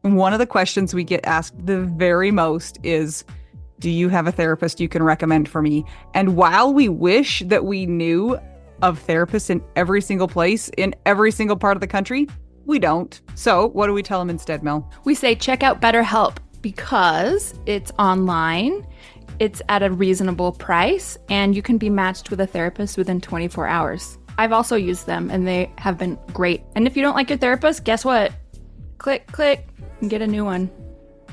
One of the questions we get asked the very most is, do you have a therapist you can recommend for me? And while we wish that we knew of therapists in every single place, in every single part of the country, we don't. So, what do we tell them instead, Mel? We say check out BetterHelp because it's online, it's at a reasonable price, and you can be matched with a therapist within 24 hours. I've also used them and they have been great. And if you don't like your therapist, guess what? Click, click, and get a new one.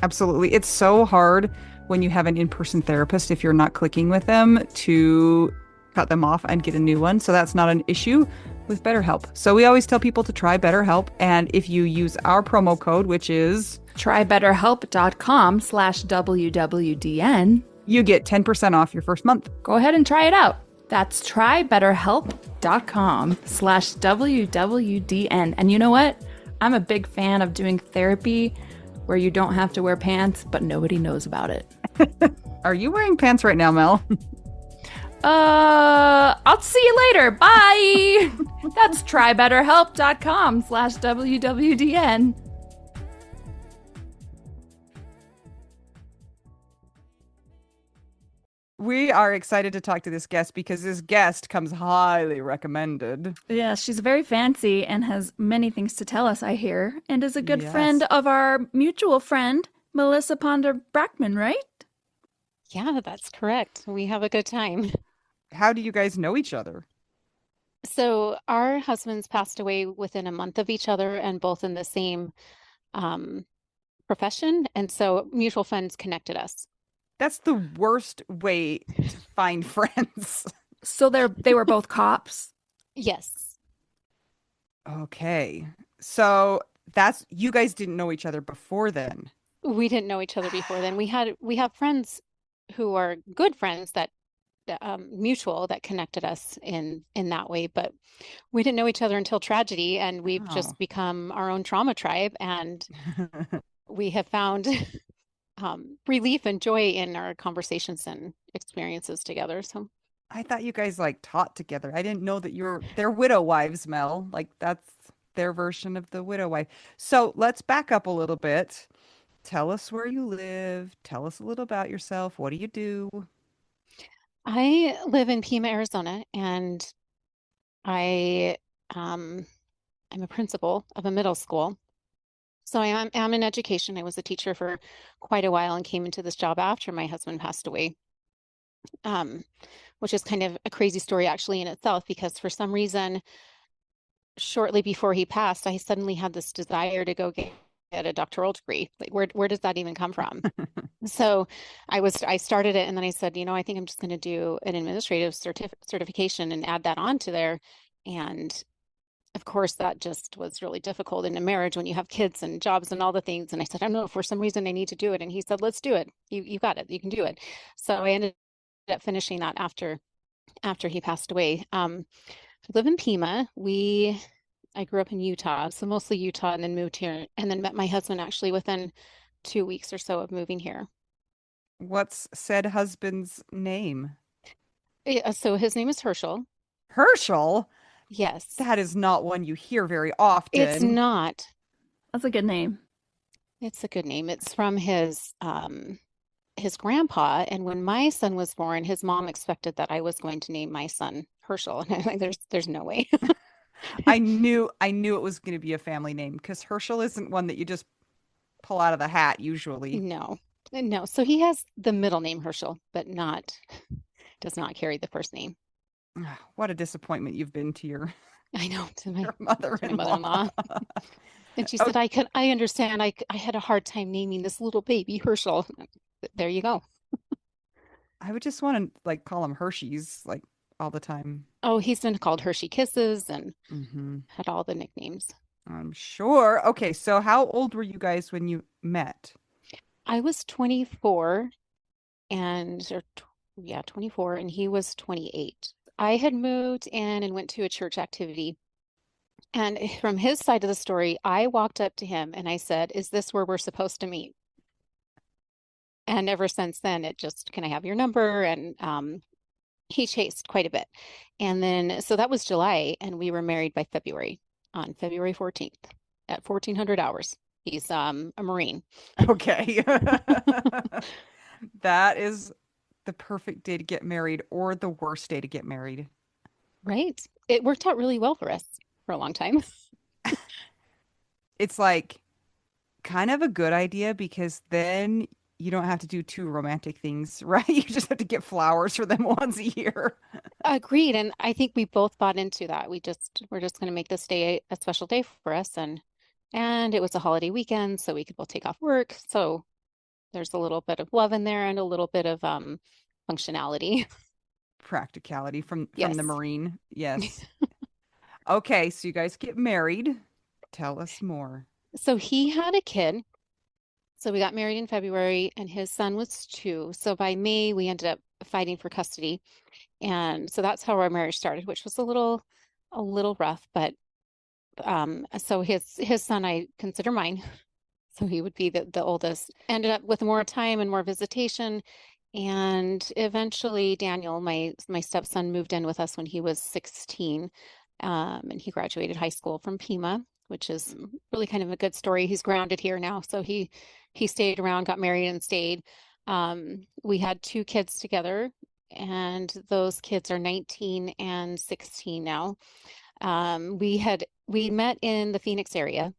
Absolutely. It's so hard when you have an in-person therapist, if you're not clicking with them, to cut them off and get a new one. So that's not an issue with BetterHelp. So we always tell people to try BetterHelp. And if you use our promo code, which is trybetterhelp.com/WWDN, you get 10% off your first month. Go ahead and try it out. That's trybetterhelp.com/WWDN. And you know what? I'm a big fan of doing therapy where you don't have to wear pants, but nobody knows about it. Are you wearing pants right now, Mel? I'll see you later. Bye. That's trybetterhelp.com/WWDN. We are excited to talk to this guest because this guest comes highly recommended. Yeah, she's very fancy and has many things to tell us, I hear, and is a good Yes. friend of our mutual friend, Melissa Ponder Brackman, right? Yeah, that's correct. We have a good time. How do you guys know each other? So our husbands passed away within a month of each other and both in the same profession. And so mutual friends connected us. That's the worst way to find friends. So they were both cops. Yes. Okay. So that's, you guys didn't know each other before then. We didn't know each other before then. We have friends who are good friends that mutual that connected us in that way, but we didn't know each other until tragedy, and we've just become our own trauma tribe, and we have found relief and joy in our conversations and experiences together. So I thought you guys like taught together. I didn't know that they're widow wives, Mel. Like that's their version of the widow wife. So let's back up a little bit. Tell us where you live. Tell us a little about yourself. What do you do? I live in Pima, Arizona, and I I'm a principal of a middle school. So I'm in education. I was a teacher for quite a while and came into this job after my husband passed away, which is kind of a crazy story actually in itself, because for some reason, shortly before he passed, I suddenly had this desire to go get a doctoral degree. Like where does that even come from? So I started it, and then I said, I think I'm just going to do an administrative certification and add that on to there. And of course, that just was really difficult in a marriage when you have kids and jobs and all the things. And I said, I don't know, for some reason I need to do it. And he said, let's do it. You got it. You can do it. So I ended up finishing that after he passed away. I live in Pima. I grew up in Utah, so mostly Utah, and then moved here, and then met my husband actually within 2 weeks or so of moving here. What's said husband's name? So his name is Herschel. Herschel? Yes. That is not one you hear very often. It's not. That's a good name. It's a good name. It's from his grandpa, and when my son was born, his mom expected that I was going to name my son Herschel, and I'm like, there's no way. I knew it was going to be a family name because Herschel isn't one that you just pull out of the hat usually. No. So he has the middle name Herschel, but does not carry the first name. What a disappointment you've been to your I know, to my your mother-in-law. mother-in-law. And she said, I understand. I had a hard time naming this little baby Herschel. There you go. I would just want to like call him Hershey's like all the time. Oh, he's been called Hershey Kisses and had all the nicknames. I'm sure. Okay, so how old were you guys when you met? I was 24 24, and he was 28. I had moved in and went to a church activity. And from his side of the story, I walked up to him and I said, "Is this where we're supposed to meet?" And ever since then, it just, "Can I have your number?" And he chased quite a bit. And then, so that was July, and we were married by February, on February 14th at 1400 hours. He's a Marine. Okay. That is the perfect day to get married or the worst day to get married. Right. It worked out really well for us for a long time. It's like kind of a good idea because then you don't have to do two romantic things, right? You just have to get flowers for them once a year. Agreed. And I think we both bought into that. We're just going to make this day a special day for us. And it was a holiday weekend, so we could both take off work. So there's a little bit of love in there and a little bit of functionality. Practicality from the Yes. Marine. Yes. Okay, so you guys get married. Tell us more. So he had a kid. So we got married in February and his son was 2. So by May we ended up fighting for custody. And so that's how our marriage started, which was a little rough, but so his son I consider mine. So he would be the oldest. Ended up with more time and more visitation. And eventually Daniel, my stepson, moved in with us when he was 16. And he graduated high school from Pima, which is really kind of a good story. He's grounded here now. So he stayed around, got married and stayed. We had 2 kids together, and those kids are 19 and 16 now. We met in the Phoenix area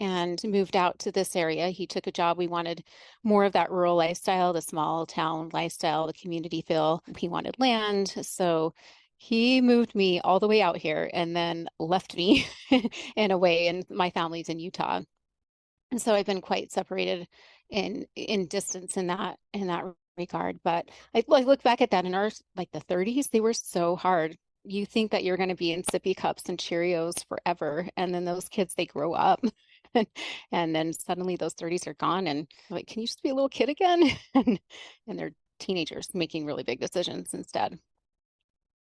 and moved out to this area. He took a job. We wanted more of that rural lifestyle, the small town lifestyle, the community feel. He wanted land. So he moved me all the way out here and then left me in a way, and my family's in Utah. And so I've been quite separated in distance in that regard. But I look back at that in our like the 30s, they were so hard. You think that you're going to be in sippy cups and Cheerios forever, and then those kids they grow up, and then suddenly those 30s are gone, and like, can you just be a little kid again? And they're teenagers making really big decisions instead.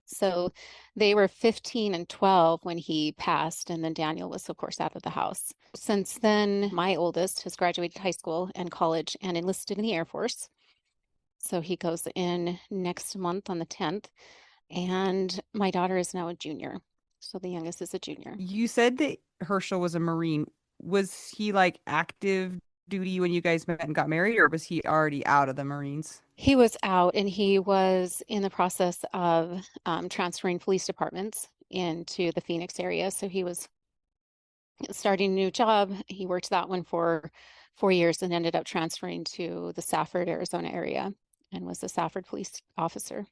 So they were 15 and 12 when he passed, and then Daniel was, of course, out of the house. Since then, my oldest has graduated high school and college and enlisted in the Air Force. So he goes in next month on the 10th, and my daughter is now a junior. So the youngest is a junior. You said that Herschel was a Marine. Was he like active duty when you guys met and got married, or was he already out of the Marines? He was out and he was in the process of transferring police departments into the Phoenix area. So he was starting a new job. He worked that one for 4 years and ended up transferring to the Safford, Arizona area and was a Safford police officer,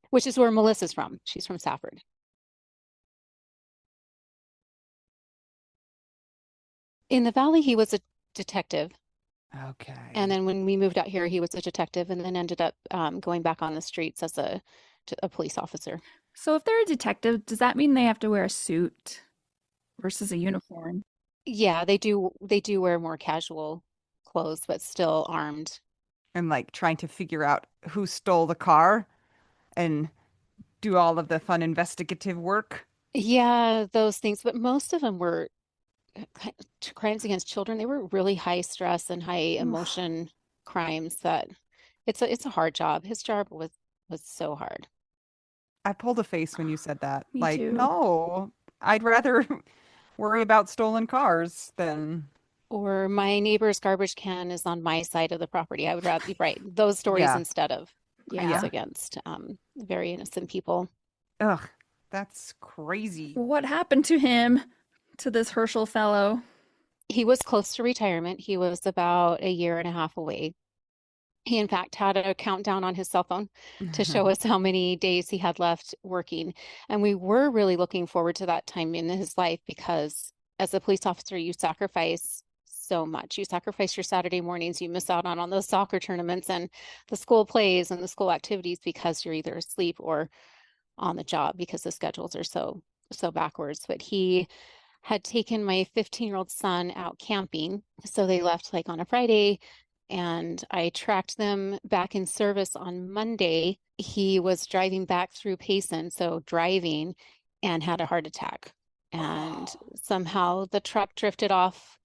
which is where Melissa's from. She's from Safford. In the Valley, he was a detective. And Okay. then when we moved out here, he was a detective and then ended up going back on the streets as a police officer. So if they're a detective, does that mean they have to wear a suit versus a uniform? Yeah, they do wear more casual clothes, but still armed. And like trying to figure out who stole the car and do all of the fun investigative work. Yeah, those things, but most of them were crimes against children. They were really high stress and high Oof. emotion crimes that it's a hard job. His job was so hard. I pulled a face when you said that. Me Like, too. no, I'd rather worry about stolen cars than, Or my neighbor's garbage can is on my side of the property. I would rather, right, those stories yeah, instead of crimes Yeah. yeah. against very innocent people. Ugh, that's crazy. What happened to him, to this Herschel fellow? He was close to retirement. He was about a year and a half away. He, in fact, had a countdown on his cell phone to show us how many days he had left working. And we were really looking forward to that time in his life because as a police officer, you sacrifice so much. You sacrifice your Saturday mornings, you miss out on those soccer tournaments and the school plays and the school activities because you're either asleep or on the job because the schedules are so backwards. But he had taken my 15-year-old son out camping. So they left like on a Friday, and I tracked them back in service on Monday. He was driving back through Payson, so driving, and had a heart attack. And Oh, somehow the truck drifted off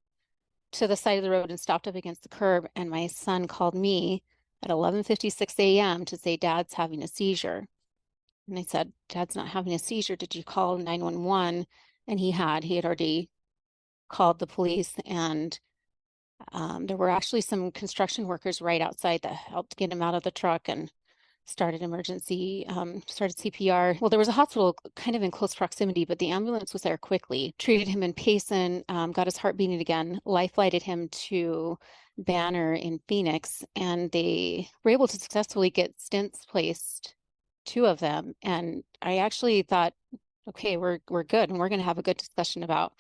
to the side of the road and stopped up against the curb. And my son called me at 11:56 a.m. to say, Dad's having a seizure. And I said, Dad's not having a seizure. Did you call 911? And he had already called the police, and there were actually some construction workers right outside that helped get him out of the truck and started started CPR. Well, there was a hospital kind of in close proximity, but the ambulance was there quickly, treated him in Payson, got his heart beating again, life flighted him to Banner in Phoenix, and they were able to successfully get stents placed, 2 of them. And I actually thought, okay, we're good, and we're going to have a good discussion about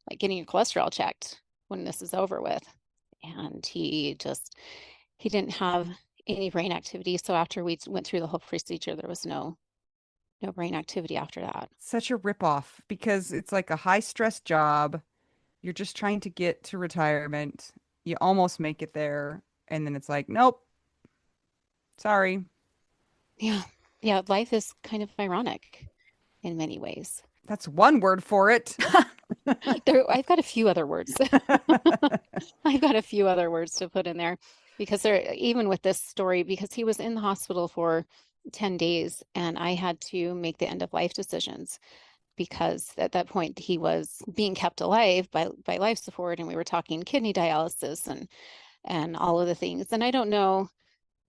like getting your cholesterol checked when this is over with. And he didn't have any brain activity. So after we went through the whole procedure, there was no brain activity after that. Such a ripoff because it's like a high stress job. You're just trying to get to retirement. You almost make it there. And then it's like, nope, sorry. Yeah. Yeah. Life is kind of ironic in many ways. That's one word for it. I've got a few other words. I've got a few other words to put in there because even with this story, because he was in the hospital for 10 days and I had to make the end of life decisions because at that point he was being kept alive by life support, and we were talking kidney dialysis and all of the things. And I don't know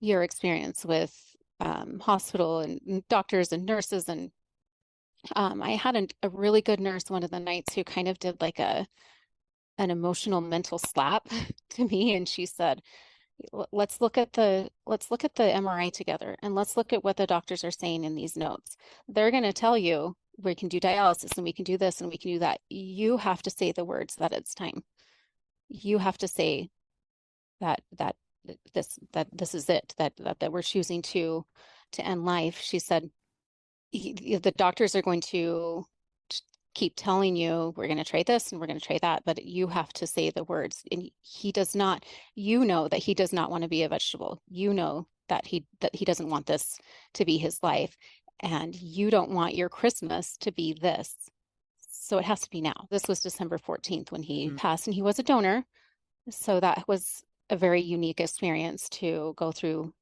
your experience with hospital and doctors and nurses, and I had a really good nurse one of the nights who kind of did like an emotional mental slap to me, and she said, let's look at the MRI together, and let's look at what the doctors are saying in these notes. They're going to tell you we can do dialysis and we can do this and we can do that. You have to say the words that it's time. You have to say that this is it, that we're choosing to end life. She said, the doctors are going to keep telling you we're going to try this and we're going to try that, but you have to say the words. And he does not, you know that he does not want to be a vegetable. You know that he doesn't want this to be his life, and you don't want your Christmas to be this. So it has to be now. This was December 14th when he passed, and he was a donor. So that was a very unique experience to go through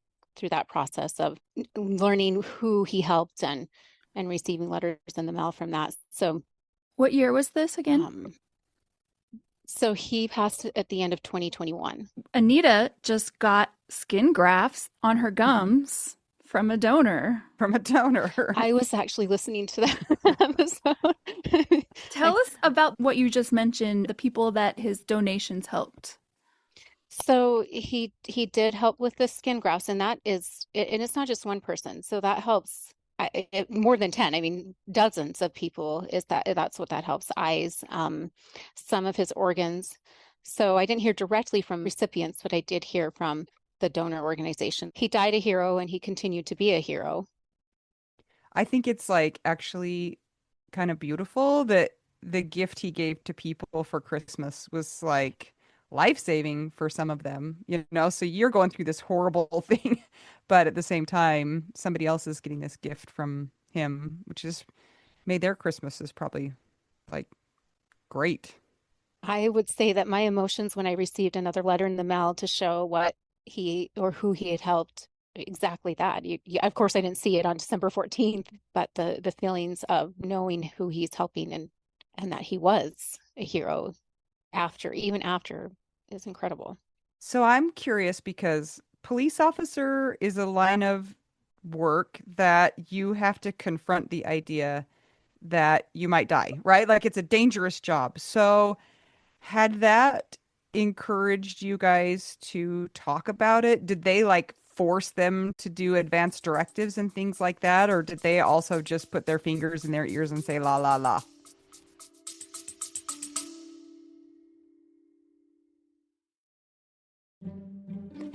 that process of learning who he helped and receiving letters in the mail from that. So what year was this again? So he passed at the end of 2021. Anita just got skin grafts on her gums from a donor. I was actually listening to that episode. Tell us about what you just mentioned, the people that his donations helped. So he did help with the skin grafts, and that is, and it's not just one person. So that helps more than 10. I mean, dozens of people. That's what that helps. Eyes, some of his organs. So I didn't hear directly from recipients, but I did hear from the donor organization. He died a hero, and he continued to be a hero. I think it's like actually kind of beautiful that the gift he gave to people for Christmas was like life-saving for some of them, so you're going through this horrible thing, but at the same time somebody else is getting this gift from him, which has made their Christmases probably like great. I would say that my emotions when I received another letter in the mail to show what he or who he had helped, exactly that. Of course I didn't see it on December 14th, but the feelings of knowing who he's helping and that he was a hero even after is incredible. So I'm curious because police officer is a line of work that you have to confront the idea that you might die, right? Like it's a dangerous job. So had that encouraged you guys to talk about it? Did they like force them to do advanced directives and things like that? Or did they also just put their fingers in their ears and say la la la?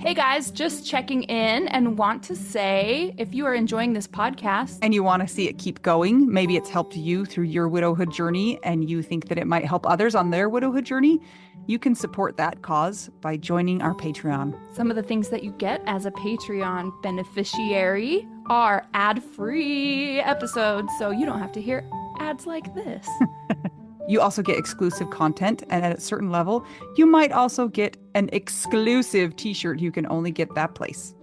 Hey guys, just checking in and want to say if you are enjoying this podcast and you want to see it keep going, maybe it's helped you through your widowhood journey and you think that it might help others on their widowhood journey, you can support that cause by joining our Patreon. Some of the things that you get as a Patreon beneficiary are ad-free episodes, so you don't have to hear ads like this. You also get exclusive content, and at a certain level, you might also get an exclusive t-shirt you can only get that place.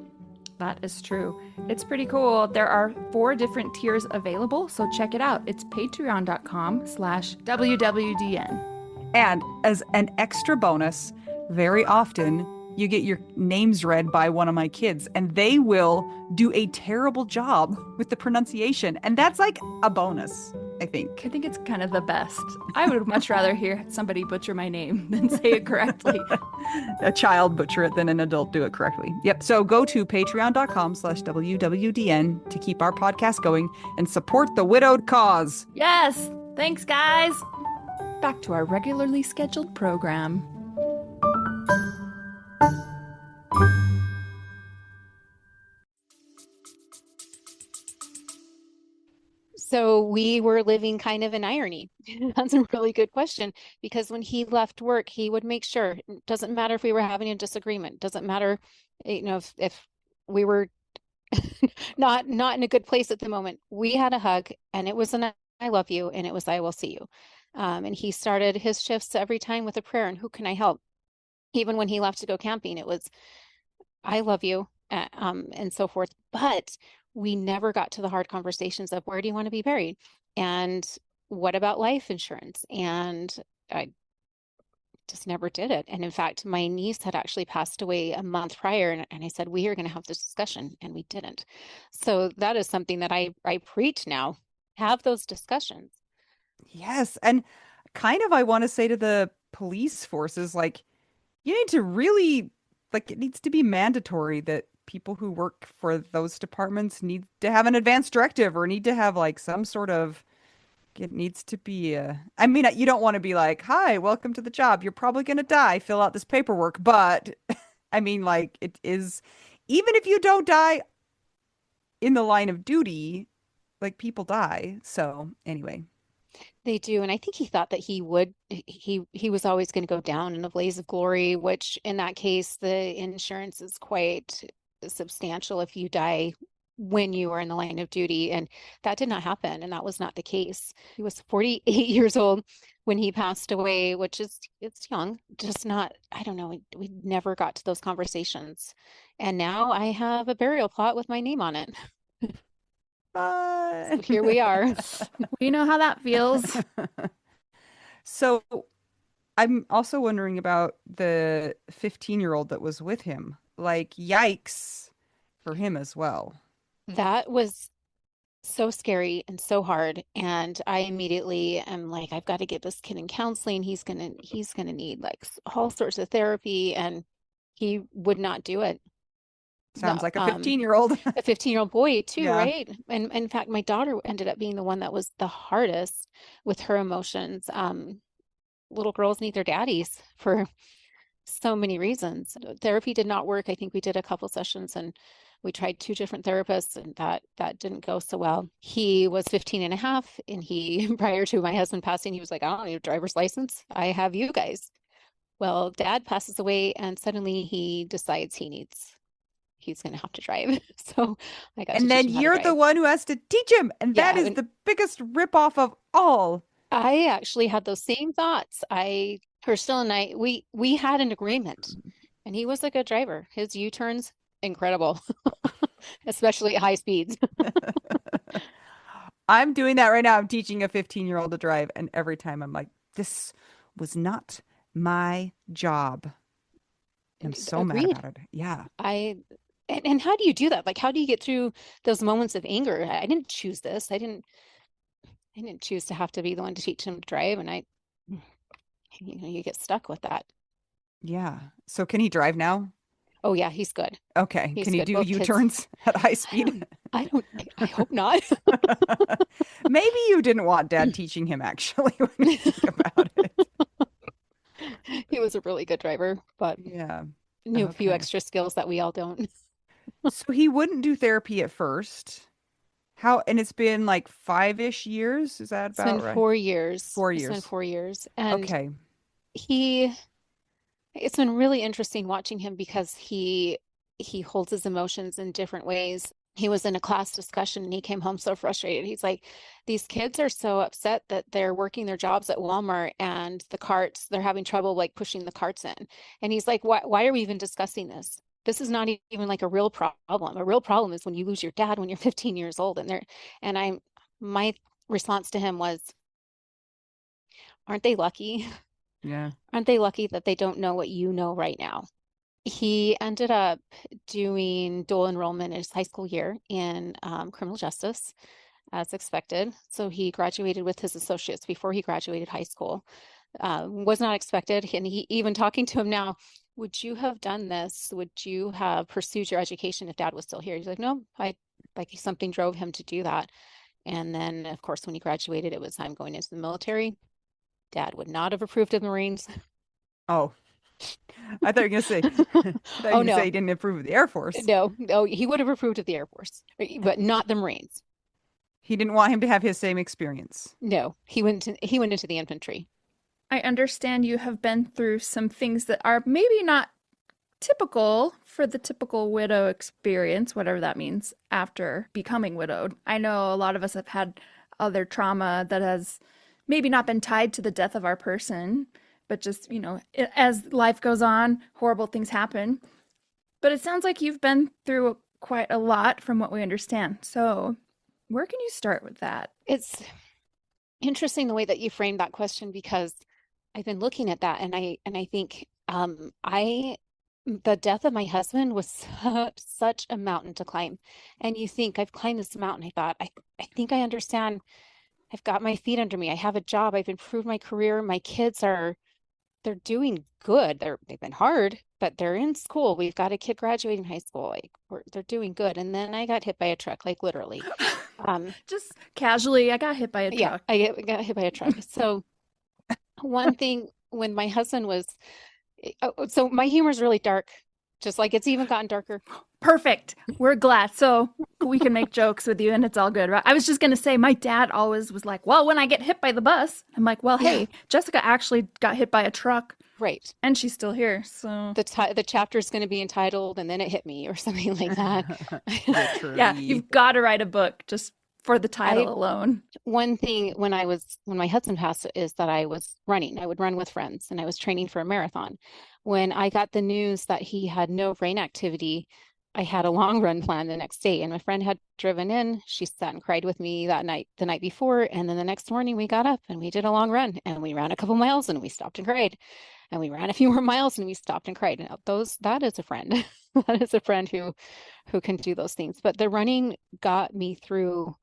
That is true. It's pretty cool. There are 4 different tiers available, so check it out. It's patreon.com/WWDN. And as an extra bonus, very often you get your names read by one of my kids, and they will do a terrible job with the pronunciation. And that's like a bonus, I think. I think it's kind of the best. I would much rather hear somebody butcher my name than say it correctly. A child butcher it than an adult do it correctly. Yep. So go to patreon.com/WWDN to keep our podcast going and support the widowed cause. Yes! Thanks, guys! Back to our regularly scheduled program. So we were living kind of in irony. That's a really good question because when he left work, he would make sure, it doesn't matter if we were having a disagreement, doesn't matter, if we were not in a good place at the moment. We had a hug and it was an I love you and it was I will see you. And he started his shifts every time with a prayer and who can I help? Even when he left to go camping, it was I love you, and so forth. But we never got to the hard conversations of where do you want to be buried? And what about life insurance? And I just never did it. And in fact, my niece had actually passed away a month prior. And I said, we are going to have this discussion. And we didn't. So that is something that I preach now. Have those discussions. Yes. And kind of, I want to say to the police forces, like, you need to really, like, it needs to be mandatory that people who work for those departments need to have an advance directive or need to have like some sort of, it needs to be I mean, you don't want to be like, hi, welcome to the job. You're probably going to die. Fill out this paperwork. But I mean, like, it is, even if you don't die in the line of duty, like people die. So anyway. They do. And I think he thought that he was always going to go down in a blaze of glory, which in that case, the insurance is quite substantial if you die when you are in the line of duty. And that did not happen. And that was not the case. He was 48 years old when he passed away, which is, it's young, just not, I don't know. We never got to those conversations. And now I have a burial plot with my name on it. So here we are. We know how that feels. So I'm also wondering about the 15-year-old that was with him. Like, yikes for him as well. That was so scary and so hard. And I immediately am like, I've got to get this kid in counseling. He's gonna need like all sorts of therapy. And he would not do it. Sounds like a 15-year-old. A 15-year-old boy too, Yeah. right? And in fact, my daughter ended up being the one that was the hardest with her emotions. Little girls need their daddies for so many reasons. Therapy did not work. I think we did a couple sessions and we tried two different therapists and that didn't go so well. He was 15 and a half and he, prior to my husband passing, he was like, I don't need a driver's license. I have you guys. Well, dad passes away and suddenly he decides he's going to have to drive. So I got to And teach then him how to you're drive. the one who has to teach him. And that Yeah, is and the biggest ripoff of all. I actually had those same thoughts. Crystal and I, we had an agreement and he was a good driver. His U-turns, incredible, especially at high speeds. I'm doing that right now. I'm teaching a 15-year-old to drive. And every time I'm like, this was not my job. I'm so mad Agreed. about it. Yeah. And how do you do that? Like, how do you get through those moments of anger? I didn't choose this. I didn't choose to have to be the one to teach him to drive. And you get stuck with that. Yeah. So can he drive now? Oh yeah, he's good. Okay. He's Can he good. do Both kids. U-turns at high speed? I hope not. Maybe you didn't want dad teaching him actually when you think about it. He was a really good driver, but Yeah. knew a few Okay. extra skills that we all don't. So he wouldn't do therapy at first. How, and it's been like 5-ish years. Is that It's been about right? 4 years. 4 years. 4 years. And Okay. it's been really interesting watching him because he holds his emotions in different ways. He was in a class discussion and he came home so frustrated. He's like, these kids are so upset that they're working their jobs at Walmart and the carts, they're having trouble like pushing the carts in. And he's like, why are we even discussing this? This is not even like a real problem. A real problem is when you lose your dad when you're 15 years old. My response to him was, aren't they lucky? Yeah. Aren't they lucky that they don't know what you know right now? He ended up doing dual enrollment in his high school year in criminal justice, as expected. So he graduated with his associates before he graduated high school. Was not expected. And he even talking to him now, would you have done this? Would you have pursued your education if dad was still here? He's like, no, I like something drove him to do that. And then, of course, when he graduated, it was time going into the military. Dad would not have approved of the Marines. Oh, I thought you were gonna say, I thought you were Oh, gonna say no, he didn't approve of the Air Force. no, he would have approved of the Air Force, but not the Marines. He didn't want him to have his same experience. No, he went into the infantry. I understand you have been through some things that are maybe not typical for the typical widow experience, whatever that means, after becoming widowed. I know a lot of us have had other trauma that has maybe not been tied to the death of our person, but just, as life goes on, horrible things happen. But it sounds like you've been through quite a lot from what we understand. So, where can you start with that? It's interesting the way that you framed that question because I've been looking at that and I think the death of my husband was such a mountain to climb. And you think I've climbed this mountain. I thought, I think I understand. I've got my feet under me. I have a job. I've improved my career. My kids they're doing good. They've been hard, but they're in school. We've got a kid graduating high school. Like they're doing good. And then I got hit by a truck, like literally. Just casually, I got hit by a Yeah, truck. I got hit by a truck. So one thing when my husband was, so my humor is really dark, just like it's even gotten darker. Perfect. We're glad. So we can make jokes with you and it's all good, right? I was just going to say, my dad always was like, well, when I get hit by the bus, I'm like, well, hey, Jessica actually got hit by a truck. Right. And she's still here. So The chapter is going to be entitled, and then it hit me or something like that. yeah, you've got to write a book just for the title alone. One thing when my husband passed is that I was running. I would run with friends and I was training for a marathon. When I got the news that he had no brain activity, I had a long run plan the next day, and my friend had driven in. She sat and cried with me the night before. And then the next morning we got up and we did a long run and we ran a couple miles and we stopped and cried. And we ran a few more miles and we stopped and cried. And that is a friend. That is a friend who can do those things. But the running got me through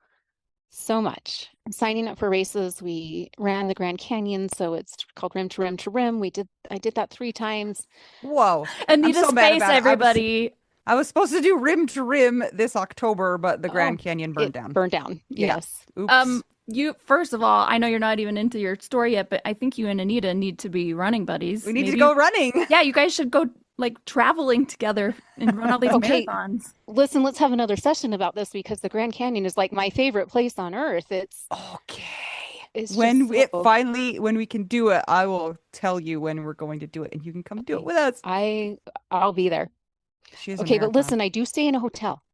so much. Signing up for races, we ran the Grand Canyon, so it's called Rim to Rim to Rim. I did that 3 times. Whoa. Anita's face, everybody. I was supposed to do Rim to Rim this October, but the Grand Canyon burned down. Burned down. Yes. Oops. You first of all, I know you're not even into your story yet, but I think you and Anita need to be running buddies. We need to go running. Yeah, you guys should go like traveling together and run all these marathons. Listen, let's have another session about this because the Grand Canyon is like my favorite place on earth. It's when we can do it, I will tell you when we're going to do it, and you can come do it with us. I'll be there. Okay, but listen, I do stay in a hotel.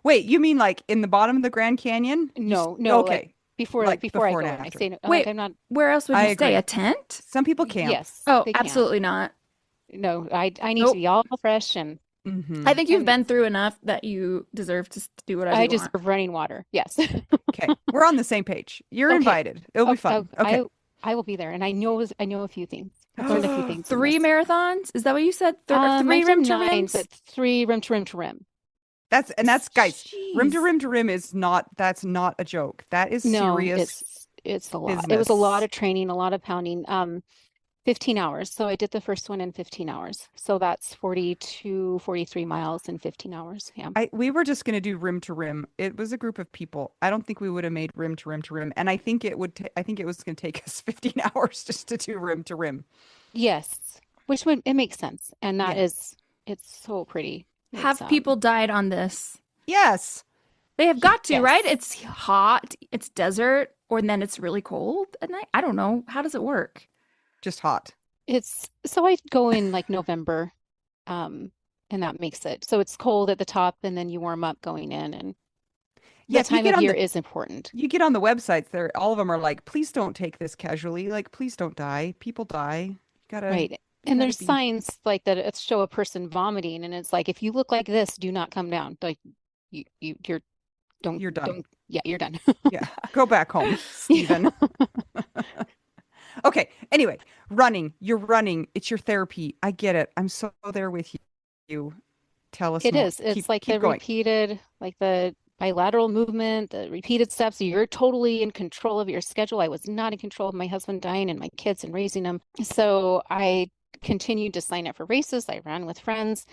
Wait, you mean like in the bottom of the Grand Canyon? No. Okay. Like before I go in, I stay. Wait, I'm not. Where else would you stay? A tent? Some people can't. Yes. Oh, absolutely not. No, I need to be all fresh and. Mm-hmm. I think you've been through enough that you deserve to do whatever you want. I deserve running water. Yes. Okay, we're on the same page. You're invited. It'll be fun. Okay. I will be there, and I know a few things. I've learned a few things. 3 marathons? Is that what you said? 3 rim to rims? 3 rim to rim to rim. That's guys. Jeez. Rim to rim is not. That's not a joke. That is serious. It's a lot. business. It was a lot of training, a lot of pounding. 15 hours. So I did the first one in 15 hours. So that's 43 miles in 15 hours. Yeah. We were just going to do rim to rim. It was a group of people. I don't think we would have made rim to rim to rim. And I think it would. I think it was going to take us 15 hours just to do rim to rim. Yes, it makes sense. And that is, it's so pretty. Have people died on this? Yes. They have got to, right? It's hot, it's desert, or then it's really cold at night. I don't know. How does it work? Just hot. So I go in like November, and that makes it. So it's cold at the top and then you warm up going in, and the time of year is important. You get on the websites there, all of them are like, please don't take this casually. Like, please don't die. People die. Right. And there's signs like that show a person vomiting, and it's like, if you look like this, do not come down. Like you're done. You're done. Yeah, you're done. Yeah. Go back home, Stephen. Okay. Anyway, running. You're running. It's your therapy. I get it. I'm so there with you. Tell us It more. is. It's like Keep the going. repeated, like the bilateral movement, the repeated steps. You're totally in control of your schedule. I was not in control of my husband dying and my kids and raising them. So I continued to sign up for races. I ran with friends.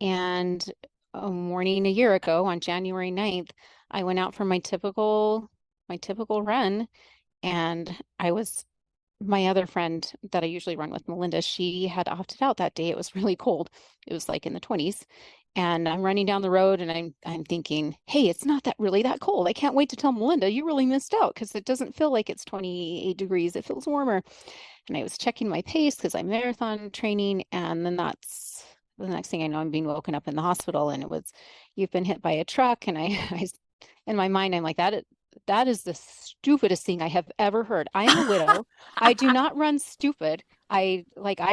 And a morning a year ago on January 9th, I went out for my typical run, and I was my other friend that I usually run with, Melinda, she had opted out that day. It was really cold. It was like in the 20s. And I'm running down the road and I'm thinking, hey, it's not that really that cold. I can't wait to tell Melinda you really missed out because it doesn't feel like it's 28 degrees. It feels warmer. And I was checking my pace because I'm marathon training. And then that's the next thing I know, I'm being woken up in the hospital and it was, you've been hit by a truck. And in my mind, I'm like, that is the stupidest thing I have ever heard. I am a widow. I do not run stupid. I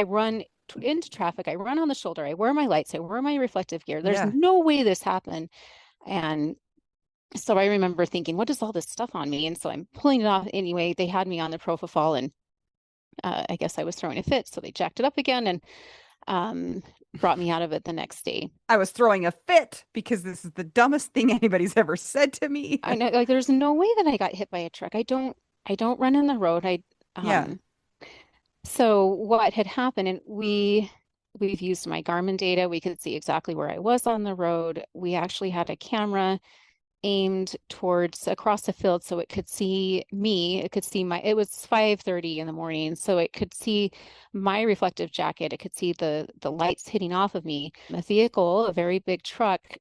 run into traffic. I run on the shoulder. I wear my lights. I wear my reflective gear. There's Yeah. no way this happened. And so I remember thinking, what is all this stuff on me? And so I'm pulling it off anyway. They had me on the propofol and I guess I was throwing a fit. So they jacked it up again and brought me out of it the next day. I was throwing a fit because this is the dumbest thing anybody's ever said to me. I know, like, there's no way that I got hit by a truck. I don't run in the road. Yeah. So what had happened, and we've used my Garmin data. We could see exactly where I was on the road. We actually had a camera aimed towards across the field so it could see me. It could see it was 5:30 in the morning, so it could see my reflective jacket. It could see the lights hitting off of me. A vehicle, a very big truck,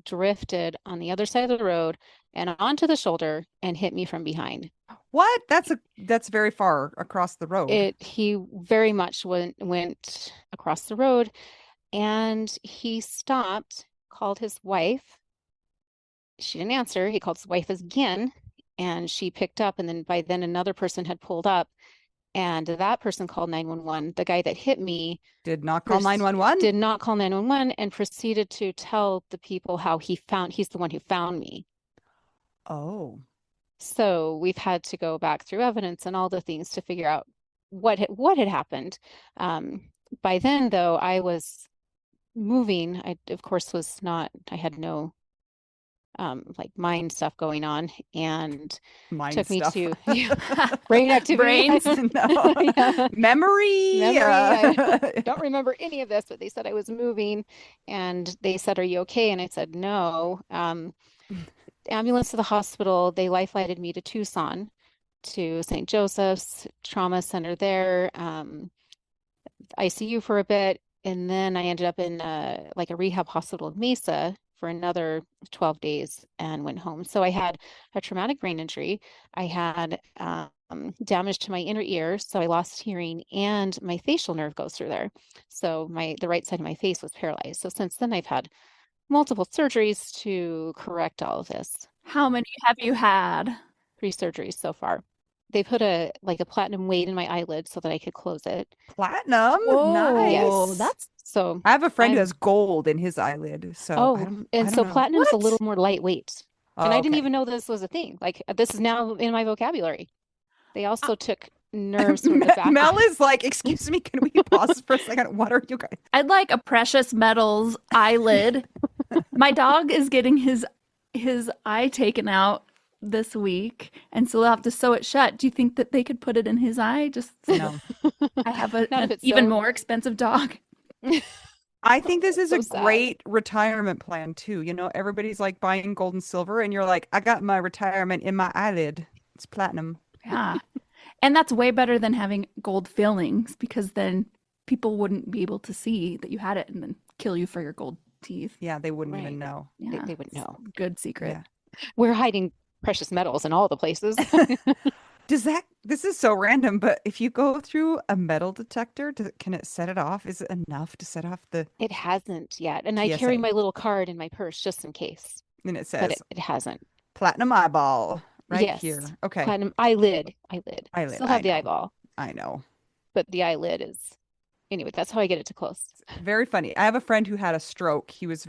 drifted on the other side of the road and onto the shoulder and hit me from behind. What? That's very far across the road. He very much went across the road and he stopped, called his wife. She didn't answer. He called his wife again and she picked up. And then by then another person had pulled up and that person called 911. The guy that hit me Did not call 911? did not call 911 and proceeded to tell the people how he's the one who found me. Oh. So we've had to go back through evidence and all the things to figure out what had happened. By then, though, I was moving. I, of course, I had no like mind stuff going on, and Mind took me stuff. to brain activity. Brains. No. Yeah. Memory. I don't remember any of this, but they said I was moving, and they said, "Are you okay?" And I said, "No." Ambulance to the hospital. They life flighted me to Tucson, to St. Joseph's Trauma Center there, ICU for a bit, and then I ended up in like a rehab hospital in Mesa for another 12 days and went home. So I had a traumatic brain injury. I had damage to my inner ear, so I lost hearing, and my facial nerve goes through there. So the right side of my face was paralyzed. So since then, I've had multiple surgeries to correct all of this. How many have you had? 3 surgeries so far. They put a platinum weight in my eyelid so that I could close it. Platinum? Whoa, Nice. Yes. that's So I have a friend who I'm has gold in his eyelid. So I don't and so know. platinum's a What? little more lightweight. Oh, And I didn't okay. even know this was a thing. Like this is now in my vocabulary. They also took nerves from the back. Mel is like, excuse me, can we pause for a second? What are you guys? I'd like a precious metals eyelid. My dog is getting his eye taken out this week, and so they'll have to sew it shut. Do you think that they could put it in his eye? Just so No. I have Not if an it's even sewed. more expensive dog. I think this is So a sad. great retirement plan too. You know, everybody's like buying gold and silver, and you're like, I got my retirement in my eyelid. It's platinum. Yeah. And that's way better than having gold fillings because then people wouldn't be able to see that you had it and then kill you for your gold teeth. Yeah, they wouldn't Right. even know. Yeah. They would know. Good secret. Yeah. We're hiding precious metals in all the places. This is so random, but if you go through a metal detector, can it set it off? Is it enough to set off the, It hasn't yet. And I carry TSA? my little card in my purse just in case, and it but says it hasn't. platinum eyeball right Yes. here. Okay. Platinum eyelid. Eyelid, Still have the I know. eyeball, I know. but the eyelid is anyway, that's how I get it to close. Very funny. I have a friend who had a stroke. He's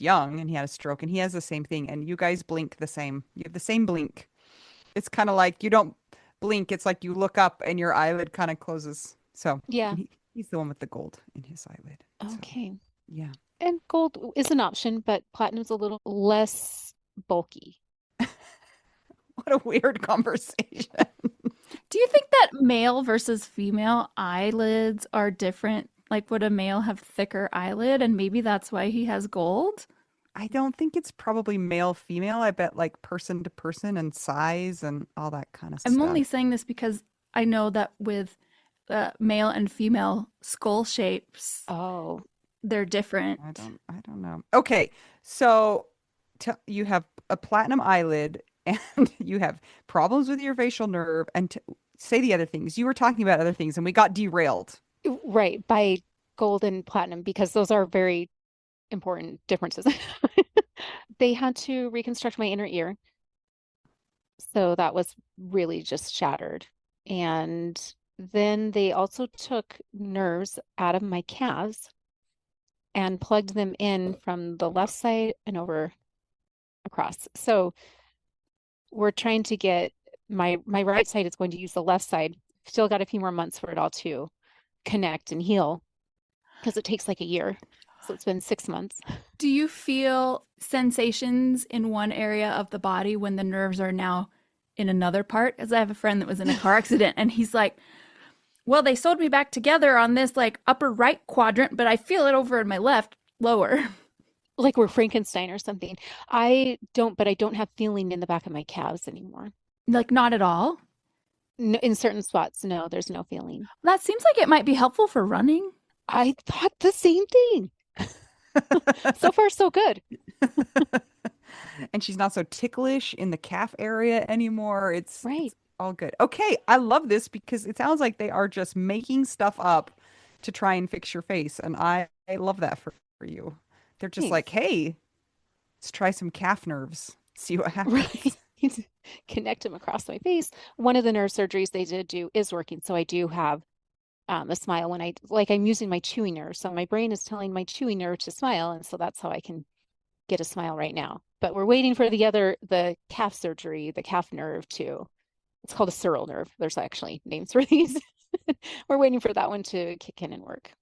young and he had a stroke and he has the same thing. And you guys blink the same. You have the same blink. It's kind of like you don't blink, it's like you look up and your eyelid kind of closes. So Yeah. he's the one with the gold in his eyelid. So Okay. yeah. And gold is an option, but platinum's a little less bulky. What a weird conversation. Do you think that male versus female eyelids are different? Like, would a male have thicker eyelid and maybe that's why he has gold? I don't think it's probably male, female. I bet like person to person and size and all that kind of I'm stuff. only saying this because I know that with male and female skull shapes, Oh, they're different. I don't know. Okay, so you have a platinum eyelid and you have problems with your facial nerve and say the other things. You were talking about other things and we got derailed. right. By gold and platinum, because those are very important differences. They had to reconstruct my inner ear. So that was really just shattered. And then they also took nerves out of my calves and plugged them in from the left side and over across. So we're trying to get my right side is going to use the left side. Still got a few more months for it all to connect and heal because it takes like a year. So it's been 6 months. Do you feel sensations in one area of the body when the nerves are now in another part? Because I have a friend that was in a car accident and he's like, well, they sewed me back together on this like upper right quadrant, but I feel it over in my left lower. Like we're Frankenstein or something. But I don't have feeling in the back of my calves anymore. Like, not at all. No, in certain spots, no, there's no feeling. That seems like it might be helpful for running. I thought the same thing. So far, so good. And she's not so ticklish in the calf area anymore. Right. It's all good. Okay, I love this because it sounds like they are just making stuff up to try and fix your face, and I love that for you. They're just like, Thanks. hey, let's try some calf nerves, see what Right. happens. Connect them across my face. One of the nerve surgeries they did do is working. So I do have a smile when I'm using my chewing nerve. So my brain is telling my chewing nerve to smile. And so that's how I can get a smile right now. But we're waiting for the calf surgery, the calf nerve to, it's called a sural nerve. There's actually names for these. We're waiting for that one to kick in and work.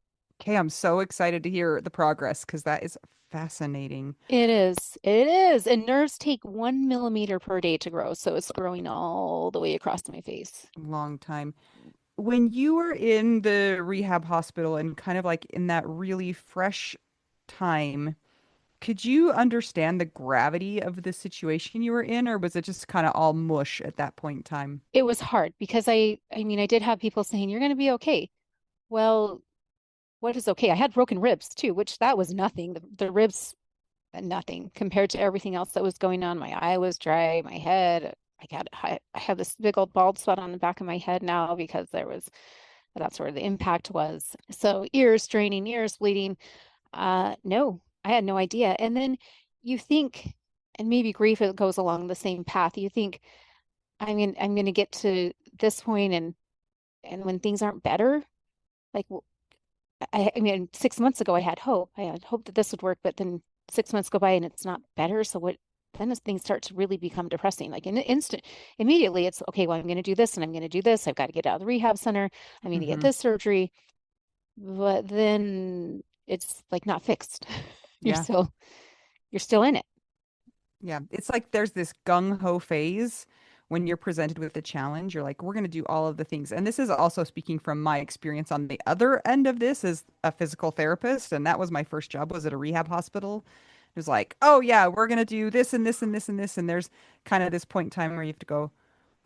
Okay, I'm so excited to hear the progress because that is fascinating. It is. It is. And nerves take 1 millimeter per day to grow. So it's growing all the way across my face. Long time. When you were in the rehab hospital and kind of like in that really fresh time, could you understand the gravity of the situation you were in, or was it just kind of all mush at that point in time? It was hard because I mean, I did have people saying, you're going to be okay. Well, what is okay? I had broken ribs too, which that was nothing. The ribs, nothing compared to everything else that was going on. My eye was dry, my head, I have this big old bald spot on the back of my head now because that's where the impact was. So ears draining, ears bleeding. No, I had no idea. And then you think, and maybe grief goes along the same path. You think, I mean, I'm going to get to this point and when things aren't better, like I mean, 6 months ago I had hope. I had hope that this would work, but then 6 months go by and it's not better. So what then as things start to really become depressing, like in an instant, immediately it's okay, well, I'm going to do this and I'm going to do this. I've got to get out of the rehab center. I'm going to get Hmm. this surgery. But then it's like not fixed. You're Yeah. still you're still in it. Yeah. It's like there's this gung-ho phase when you're presented with a challenge. You're like, we're going to do all of the things. And this is also speaking from my experience on the other end of this as a physical therapist. And that was my first job was at a rehab hospital. It was like, oh yeah, we're going to do this and this and this and this. And there's kind of this point in time where you have to go,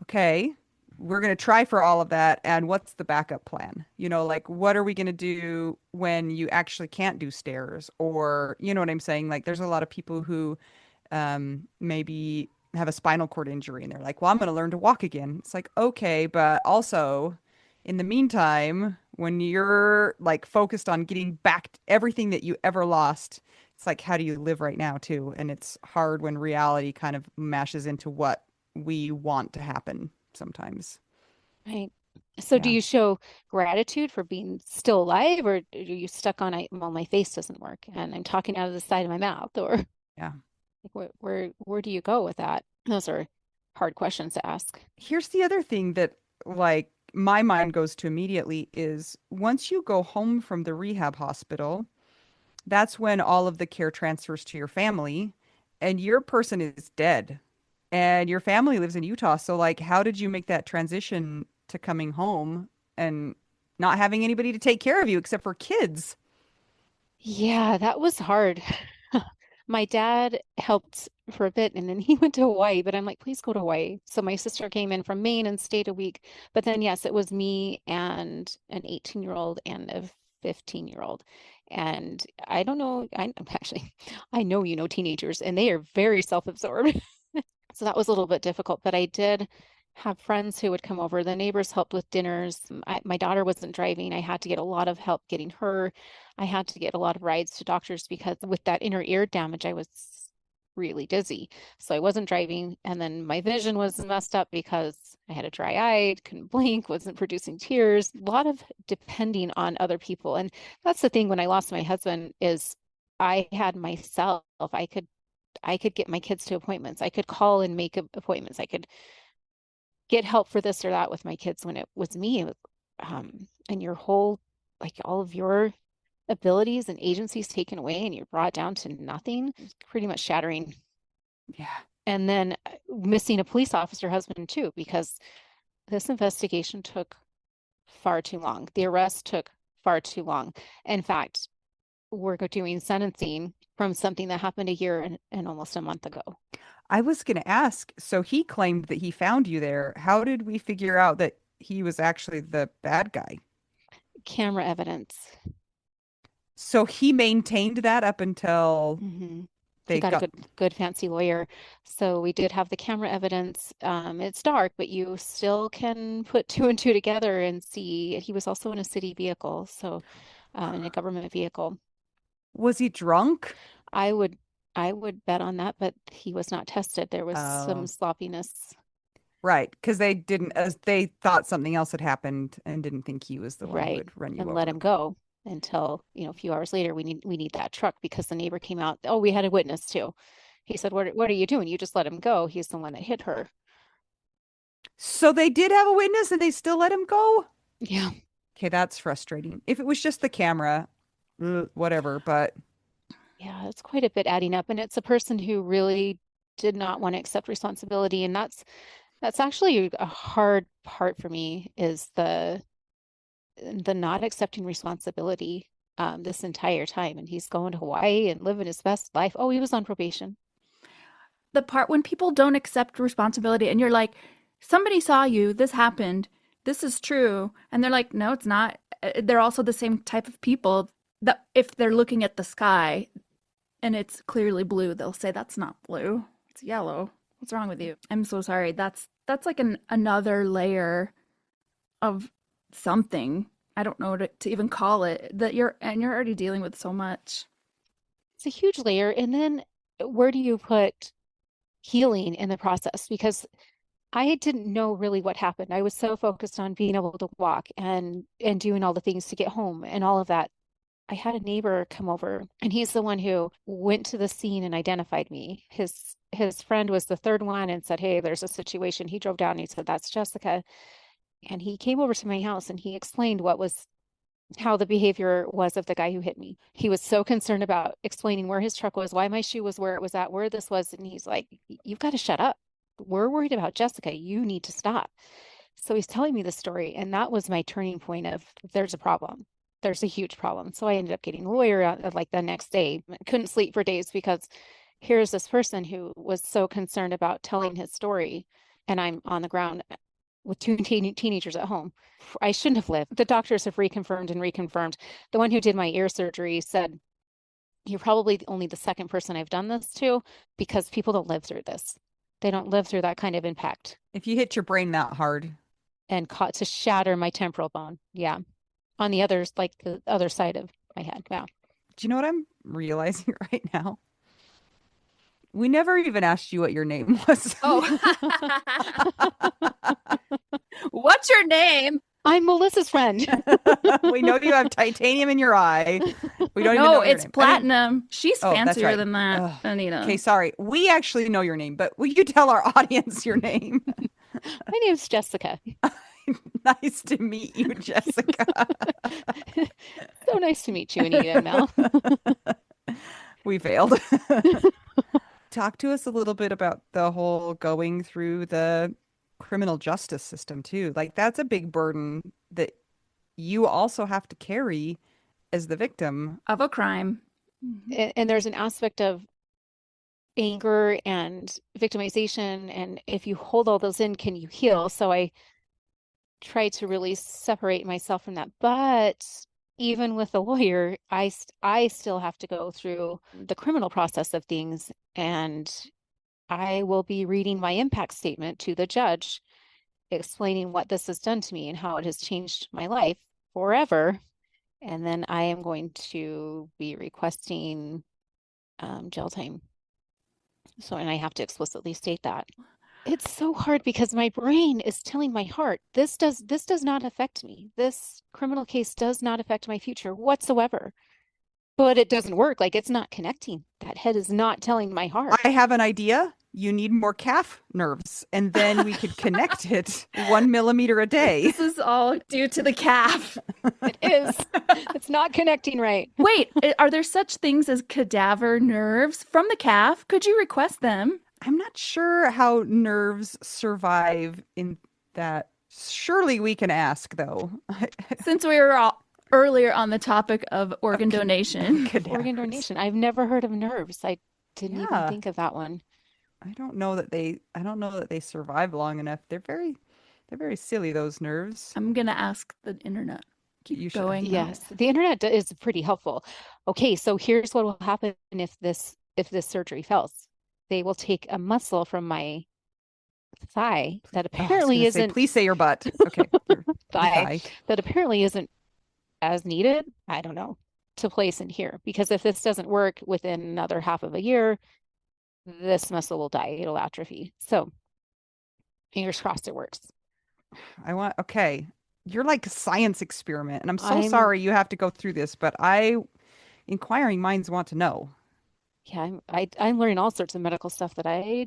okay, we're going to try for all of that. And what's the backup plan? Like, what are we going to do when you actually can't do stairs? Or, you know what I'm saying? Like, there's a lot of people who maybe have a spinal cord injury and they're like, well, I'm going to learn to walk again. It's like, okay, but also in the meantime, when you're like focused on getting back everything that you ever lost, it's like, how do you live right now too? And it's hard when reality kind of mashes into what we want to happen sometimes. Right. So do Yeah. you show gratitude for being still alive, or are you stuck on well, my face doesn't work and I'm talking out of the side of my mouth, or Yeah. like, where do you go with that? Those are hard questions to ask. Here's the other thing that like my mind goes to immediately is once you go home from the rehab hospital, that's when all of the care transfers to your family and your person is dead and your family lives in Utah. So like how did you make that transition to coming home and not having anybody to take care of you except for kids? Yeah, that was hard. My dad helped for a bit and then he went to Hawaii, but I'm like, please go to Hawaii. So my sister came in from Maine and stayed a week. But then, yes, it was me and an 18-year-old and a 15-year-old. And I don't know, actually, I know you know teenagers and they are very self-absorbed. So that was a little bit difficult, but I did have friends who would come over. The neighbors helped with dinners. My daughter wasn't driving. I had to get a lot of help getting her. I had to get a lot of rides to doctors because with that inner ear damage, I was really dizzy. So I wasn't driving. And then my vision was messed up because I had a dry eye, couldn't blink, wasn't producing tears. A lot of depending on other people. And that's the thing when I lost my husband is I had myself. I could get my kids to appointments. I could call and make appointments. I could get help for this or that with my kids when it was me. And your whole, like all of your abilities and agencies taken away and you're brought down to nothing, it's pretty much shattering. Yeah. And then missing a police officer husband too, because this investigation took far too long. The arrest took far too long. In fact, we're doing sentencing from something that happened a year and almost a month ago. I was going to ask, so he claimed that he found you there. How did we figure out that he was actually the bad guy? Camera evidence. So he maintained that up until Hmm. He they got a got. good fancy lawyer. So we did have the camera evidence. It's dark, but you still can put two and two together and see he was also in a city vehicle, so in a government vehicle. Was he drunk? I would I would bet on that, but he was not tested. There was some Oh, sloppiness. right. Because they didn't, as they thought something else had happened and didn't think he was the one who Right. had run you And let over. him go until, a few hours later we need that truck because the neighbor came out. Oh, we had a witness too. He said, what are you doing? You just let him go. He's the one that hit her. So they did have a witness and they still let him go? Yeah. Okay, that's frustrating. If it was just the camera, whatever, but Yeah, it's quite a bit adding up. And it's a person who really did not want to accept responsibility. And that's actually a hard part for me is the not accepting responsibility this entire time. And he's going to Hawaii and living his best life. Oh, he was on probation. The part when people don't accept responsibility and you're like, somebody saw you, this happened, this is true. And they're like, no, it's not. They're also the same type of people that if they're looking at the sky and it's clearly blue, they'll say, that's not blue, it's yellow. What's wrong with you? I'm so sorry. That's like another layer of something. I don't know what to even call it that you're already dealing with so much. It's a huge layer. And then where do you put healing in the process? Because I didn't know really what happened. I was so focused on being able to walk and doing all the things to get home and all of that. I had a neighbor come over and he's the one who went to the scene and identified me. His friend was the third one and said, "Hey, there's a situation." He drove down and he said, "That's Jessica." And he came over to my house and he explained how the behavior was of the guy who hit me. He was so concerned about explaining where his truck was, why my shoe was where it was at, where this was. And he's like, "You've got to shut up. We're worried about Jessica. You need to stop." So he's telling me the story. And that was my turning point of there's a problem. There's a huge problem. So I ended up getting a lawyer out like the next day. I couldn't sleep for days because here's this person who was so concerned about telling his story. And I'm on the ground with two teenagers at home. I shouldn't have lived. The doctors have reconfirmed and reconfirmed. The one who did my ear surgery said, "You're probably only the second person I've done this to because people don't live through this. They don't live through that kind of impact." if you hit your brain that hard, And caught to shatter my temporal bone. Yeah. On the others, like the other side of my head. Yeah. do you know what I'm realizing right now? We never even asked you what your name was. Oh. What's your name? I'm Melissa's friend. We know you have titanium in your eye. We don't even No, know your it's name. platinum. She's Oh, that's fancier right. than that, Ugh. Anita. Okay, sorry. We actually know your name, but will you tell our audience your name? My name's Jessica. Nice to meet you, Jessica. So nice to meet you, Anita and Mel. We failed. Talk to us a little bit about the whole going through the criminal justice system too. Like that's a big burden that you also have to carry as the victim. Of a crime. Mhm. And there's an aspect of anger and victimization, and if you hold all those in, can you heal? So I try to really separate myself from that. But even with a lawyer, I still have to go through the criminal process of things, and I will be reading my impact statement to the judge, explaining what this has done to me and how it has changed my life forever. And then I am going to be requesting jail time. So, and I have to explicitly state that. It's so hard because my brain is telling my heart, this does not affect me. This criminal case does not affect my future whatsoever. But it doesn't work. Like it's not connecting. That head is not telling my heart. I have an idea. You need more calf nerves, and then we could connect it 1 millimeter a day. This is all due to the calf. It is. It's not connecting right. Wait, are there such things as cadaver nerves from the calf? Could you request them? I'm not sure how nerves survive in that. Surely we can ask, though. Since we were all earlier on the topic of organ donation. Organ donation. I've never heard of nerves. I didn't even Yeah. think of that one. I don't know that they survive long enough. They're very silly, those nerves. I'm gonna ask the internet. Keep You should. going. Yes, the internet is pretty helpful. Okay, so here's what will happen if this surgery fails. They will take a muscle from my thigh that Oh, I was apparently gonna say, isn't please say your butt. Okay. Your thigh thigh. that apparently isn't as needed. I don't know, to place in here, because if this doesn't work within another half of a year, this muscle will die. It'll atrophy. So fingers crossed it works. Okay. You're like a science experiment, and I'm so I'm sorry you have to go through this, but inquiring minds want to know. yeah, I'm learning all sorts of medical stuff that I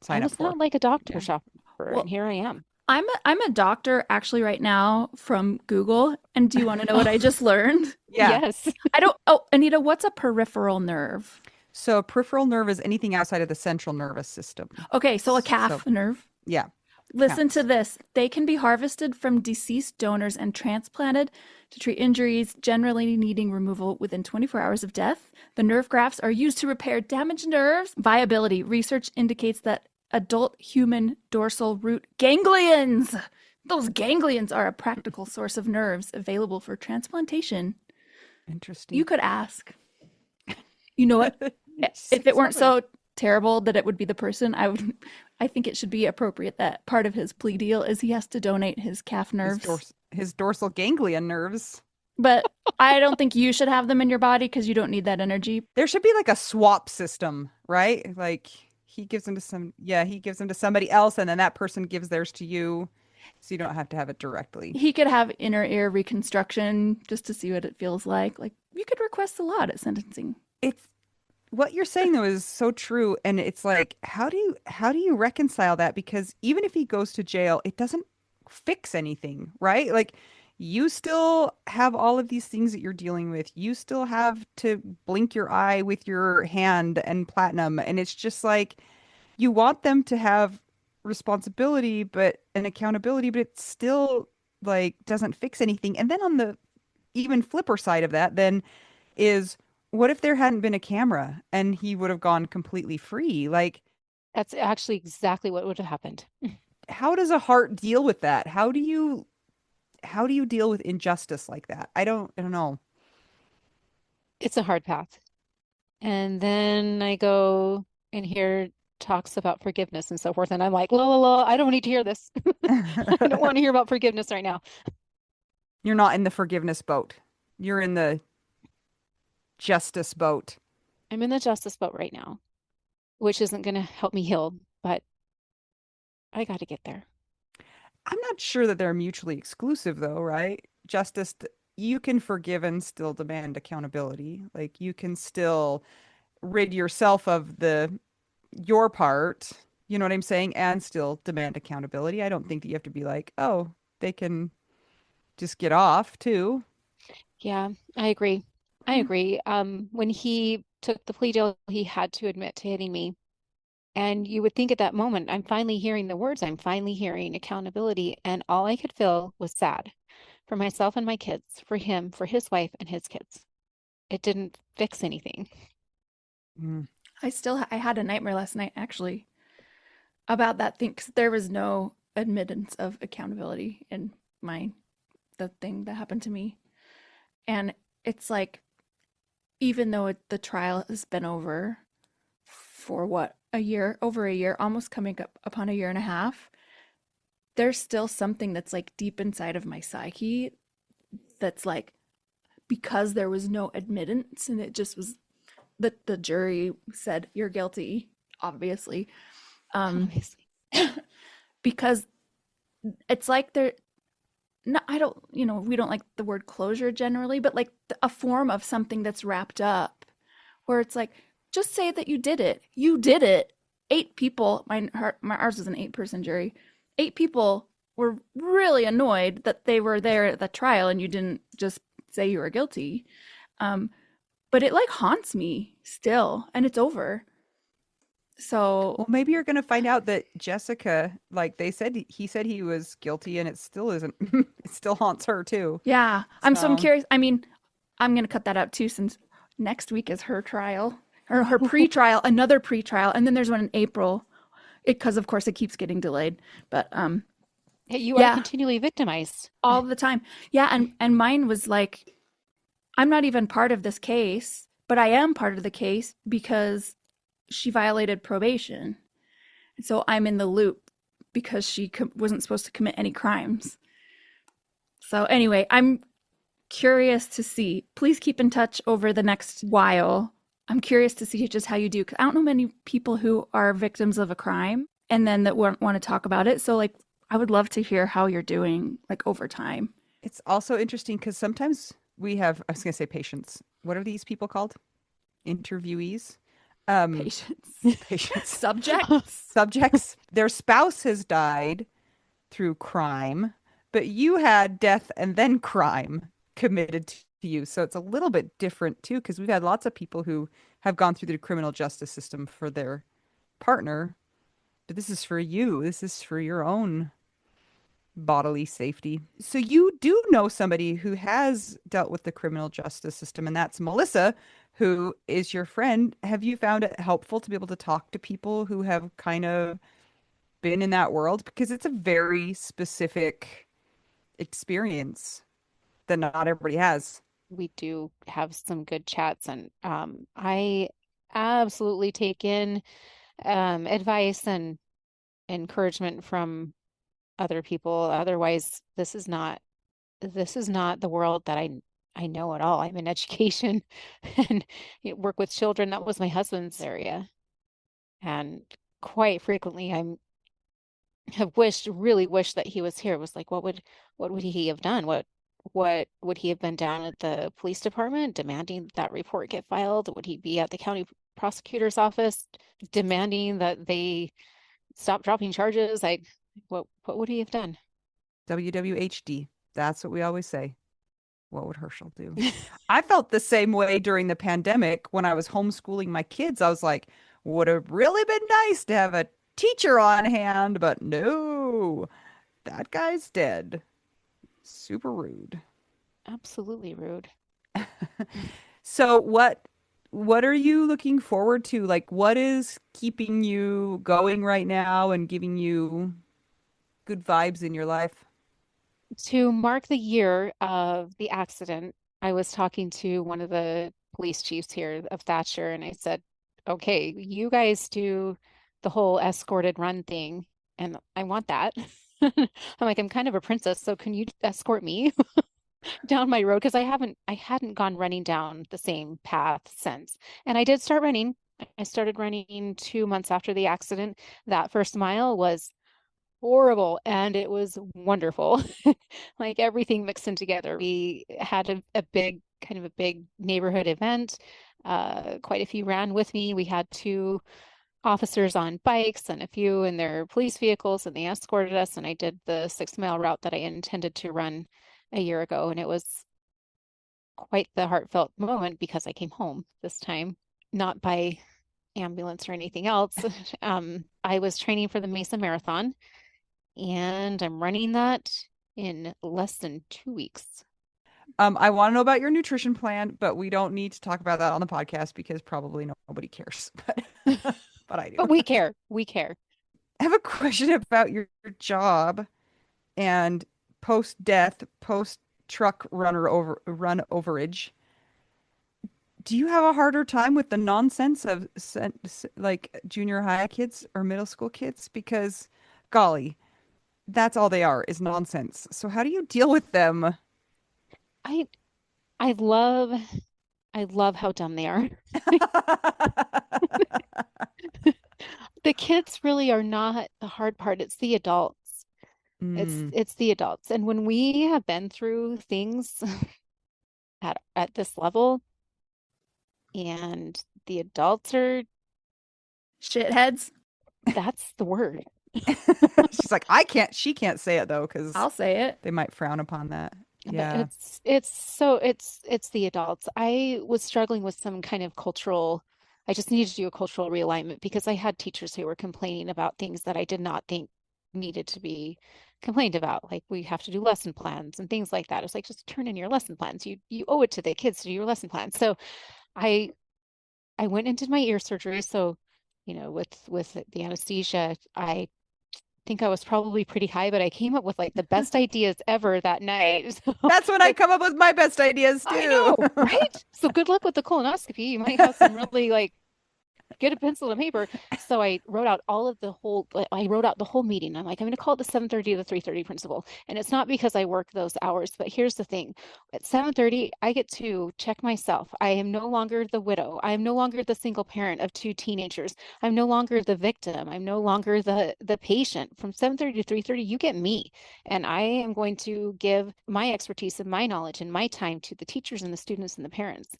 Sign up was for. not like a doctor Yeah. shopper, Well, and here I am. I'm a doctor actually right now from Google. And do you want to know what I just learned? Yeah. Yes. I don't. Oh, Anita, what's a peripheral nerve? So peripheral nerve is anything outside of the central nervous system. Okay, so a calf nerve. Yeah. Listen to Counts. this. They can be harvested from deceased donors and transplanted to treat injuries, generally needing removal within 24 hours of death. The nerve grafts are used to repair damaged nerves. Viability. Research indicates that adult human dorsal root ganglions, those ganglions are a practical source of nerves available for transplantation. Interesting. You could ask. You know what? If it weren't so terrible that it would be the person, I think it should be appropriate that part of his plea deal is he has to donate his calf nerves. His dorsal ganglion nerves. But I don't think you should have them in your body because you don't need that energy. There should be like a swap system, right? Like he gives them to somebody else, and then that person gives theirs to you, so you don't have to have it directly. He could have inner ear reconstruction just to see what it feels like. Like you could request a lot at sentencing. It's what you're saying though is so true, and it's like how do you reconcile that? Because even if he goes to jail, it doesn't fix anything, right? Like you still have all of these things that you're dealing with. You still have to blink your eye with your hand and platinum, and it's just like you want them to have responsibility but and accountability, but it still like doesn't fix anything. And then on the even flipper side of that then is what if there hadn't been a camera and he would have gone completely free? Like, That's actually exactly what would have happened. how does a heart deal with that? How do you deal with injustice like that? I don't know. It's a hard path. And then I go and hear talks about forgiveness and so forth. And I'm like, la, la, la, I don't need to hear this. I don't want to hear about forgiveness right now. You're not in the forgiveness boat. You're in the justice boat. I'm in the justice boat right now, which isn't going to help me heal, but I got to get there. I'm not sure that they're mutually exclusive though, right? You can forgive and still demand accountability. Like you can still rid yourself of your part, you know what I'm saying, and still demand accountability. I don't think that you have to be like, oh, they can just get off too. Yeah, I agree. I agree. When he took the plea deal, he had to admit to hitting me. And you would think at that moment, I'm finally hearing the words, I'm finally hearing accountability. And all I could feel was sad for myself and my kids, for him, for his wife and his kids. It didn't fix anything. Mm. I had a nightmare last night actually about that thing because there was no admittance of accountability in my the thing that happened to me. And it's like, even though the trial has been over for what, a year, over a year, almost coming up upon a year and a half, there's still something that's like deep inside of my psyche that's like, because there was no admittance and it just was the jury said you're guilty, obviously. Obviously. Because it's like they're no, I don't, we don't like the word closure generally, but like a form of something that's wrapped up where it's like, just say that you did it. You did it. 8 people, ours was an 8-person jury. 8 people were really annoyed that they were there at the trial and you didn't just say you were guilty. But it like haunts me still, and it's over. So Well, maybe you're going to find out that Jessica, like they said, he said he was guilty, and it still isn't. It still haunts her too. yeah, I'm So, curious. I mean, I'm gonna cut that out too since next week is her trial or her pre-trial, another pre-trial, and then there's one in April. Because of course it keeps getting delayed. But Hey, you are yeah, continually victimized. all the time. Yeah, and mine was like, I'm not even part of this case, but I am part of the case because she violated probation. So I'm in the loop because she wasn't supposed to commit any crimes. So anyway, I'm curious to see. Please keep in touch over the next while. I'm curious to see just how you do. 'Cause I don't know many people who are victims of a crime and then that want to talk about it. So like, I would love to hear how you're doing like over time. it's also interesting because sometimes we have, I was going to say patients. What are these people called? Interviewees? Um, Patients. Patients. Subjects. Subjects. Their spouse has died through crime, but you had death and then crime committed to you. So it's a little bit different too, because we've had lots of people who have gone through the criminal justice system for their partner, but this is for you. This is for your own bodily safety. So you do know somebody who has dealt with the criminal justice system, and that's Melissa, who is your friend. Have you found it helpful to be able to talk to people who have kind of been in that world? Because it's a very specific experience that not everybody has. We do have some good chats, and I absolutely take in advice and encouragement from other people. Otherwise, this is not the world that I know at all. I'm in education and work with children. That was my husband's area. And quite frequently have really wished that he was here. It was like, what would he have done? What would he have been down at the police department demanding that report get filed? Would he be at the county prosecutor's office demanding that they stop dropping charges? What would he have done? WWHD. That's what we always say. What would Herschel do? I felt the same way during the pandemic when I was homeschooling my kids. I was like, would have really been nice to have a teacher on hand, but no, that guy's dead. Super rude. Absolutely rude. So what are you looking forward to? Like what is keeping you going right now and giving you good vibes in your life? To mark the year of the accident, I was talking to one of the police chiefs here of Thatcher, and I said, okay, you guys do the whole escorted run thing, and I want that. I'm like, I'm kind of a princess, so can you escort me down my road? Because I hadn't gone running down the same path since. And I did start running. I started running 2 months after the accident. That first mile was horrible and it was wonderful. Like everything mixed in together. We had a big kind of a big neighborhood event. Quite a few ran with me. We had two officers on bikes and a few in their police vehicles, and they escorted us. And I did the 6 mile route that I intended to run a year ago. And it was quite the heartfelt moment because I came home this time, not by ambulance or anything else. I was training for the Mesa Marathon, and I'm running that in less than 2 weeks. I want to know about your nutrition plan, but we don't need to talk about that on the podcast because probably nobody cares. But I do. But we care. We care. I have a question about your job and post-death, post-truck run overage. Do you have a harder time with the nonsense of like junior high kids or middle school kids? Because, golly, that's all they are is nonsense. So how do you deal with them? I I love I love how dumb they are. The kids really are not the hard part. It's the adults. It's Mm. it's the adults. And when we have been through things at this level and the adults are, Shitheads. that's the word. She's like, she can't say it though, because I'll say it. they might frown upon that. But Yeah. it's the adults. I was struggling with some kind of I just needed to do a cultural realignment because I had teachers who were complaining about things that I did not think needed to be complained about. Like we have to do lesson plans and things like that. It's like just turn in your lesson plans. You owe it to the kids to do your lesson plans. So I I went and did my ear surgery. So, with the anesthesia, I think I was probably pretty high, but I came up with like the best ideas ever that night. So, That's when I like, come up with my best ideas I too. know, right? So good luck with the colonoscopy. You might have some really like get a pencil and paper. So I wrote out I wrote out the whole meeting. I'm like, I'm going to call it the 7:30 to the 3:30 principle. And it's not because I work those hours, but here's the thing. At 7:30, I get to check myself. I am no longer the widow. I am no longer the single parent of two teenagers. I'm no longer the victim. I'm no longer the patient. From 7:30 to 3:30, you get me. And I am going to give my expertise and my knowledge and my time to the teachers and the students and the parents.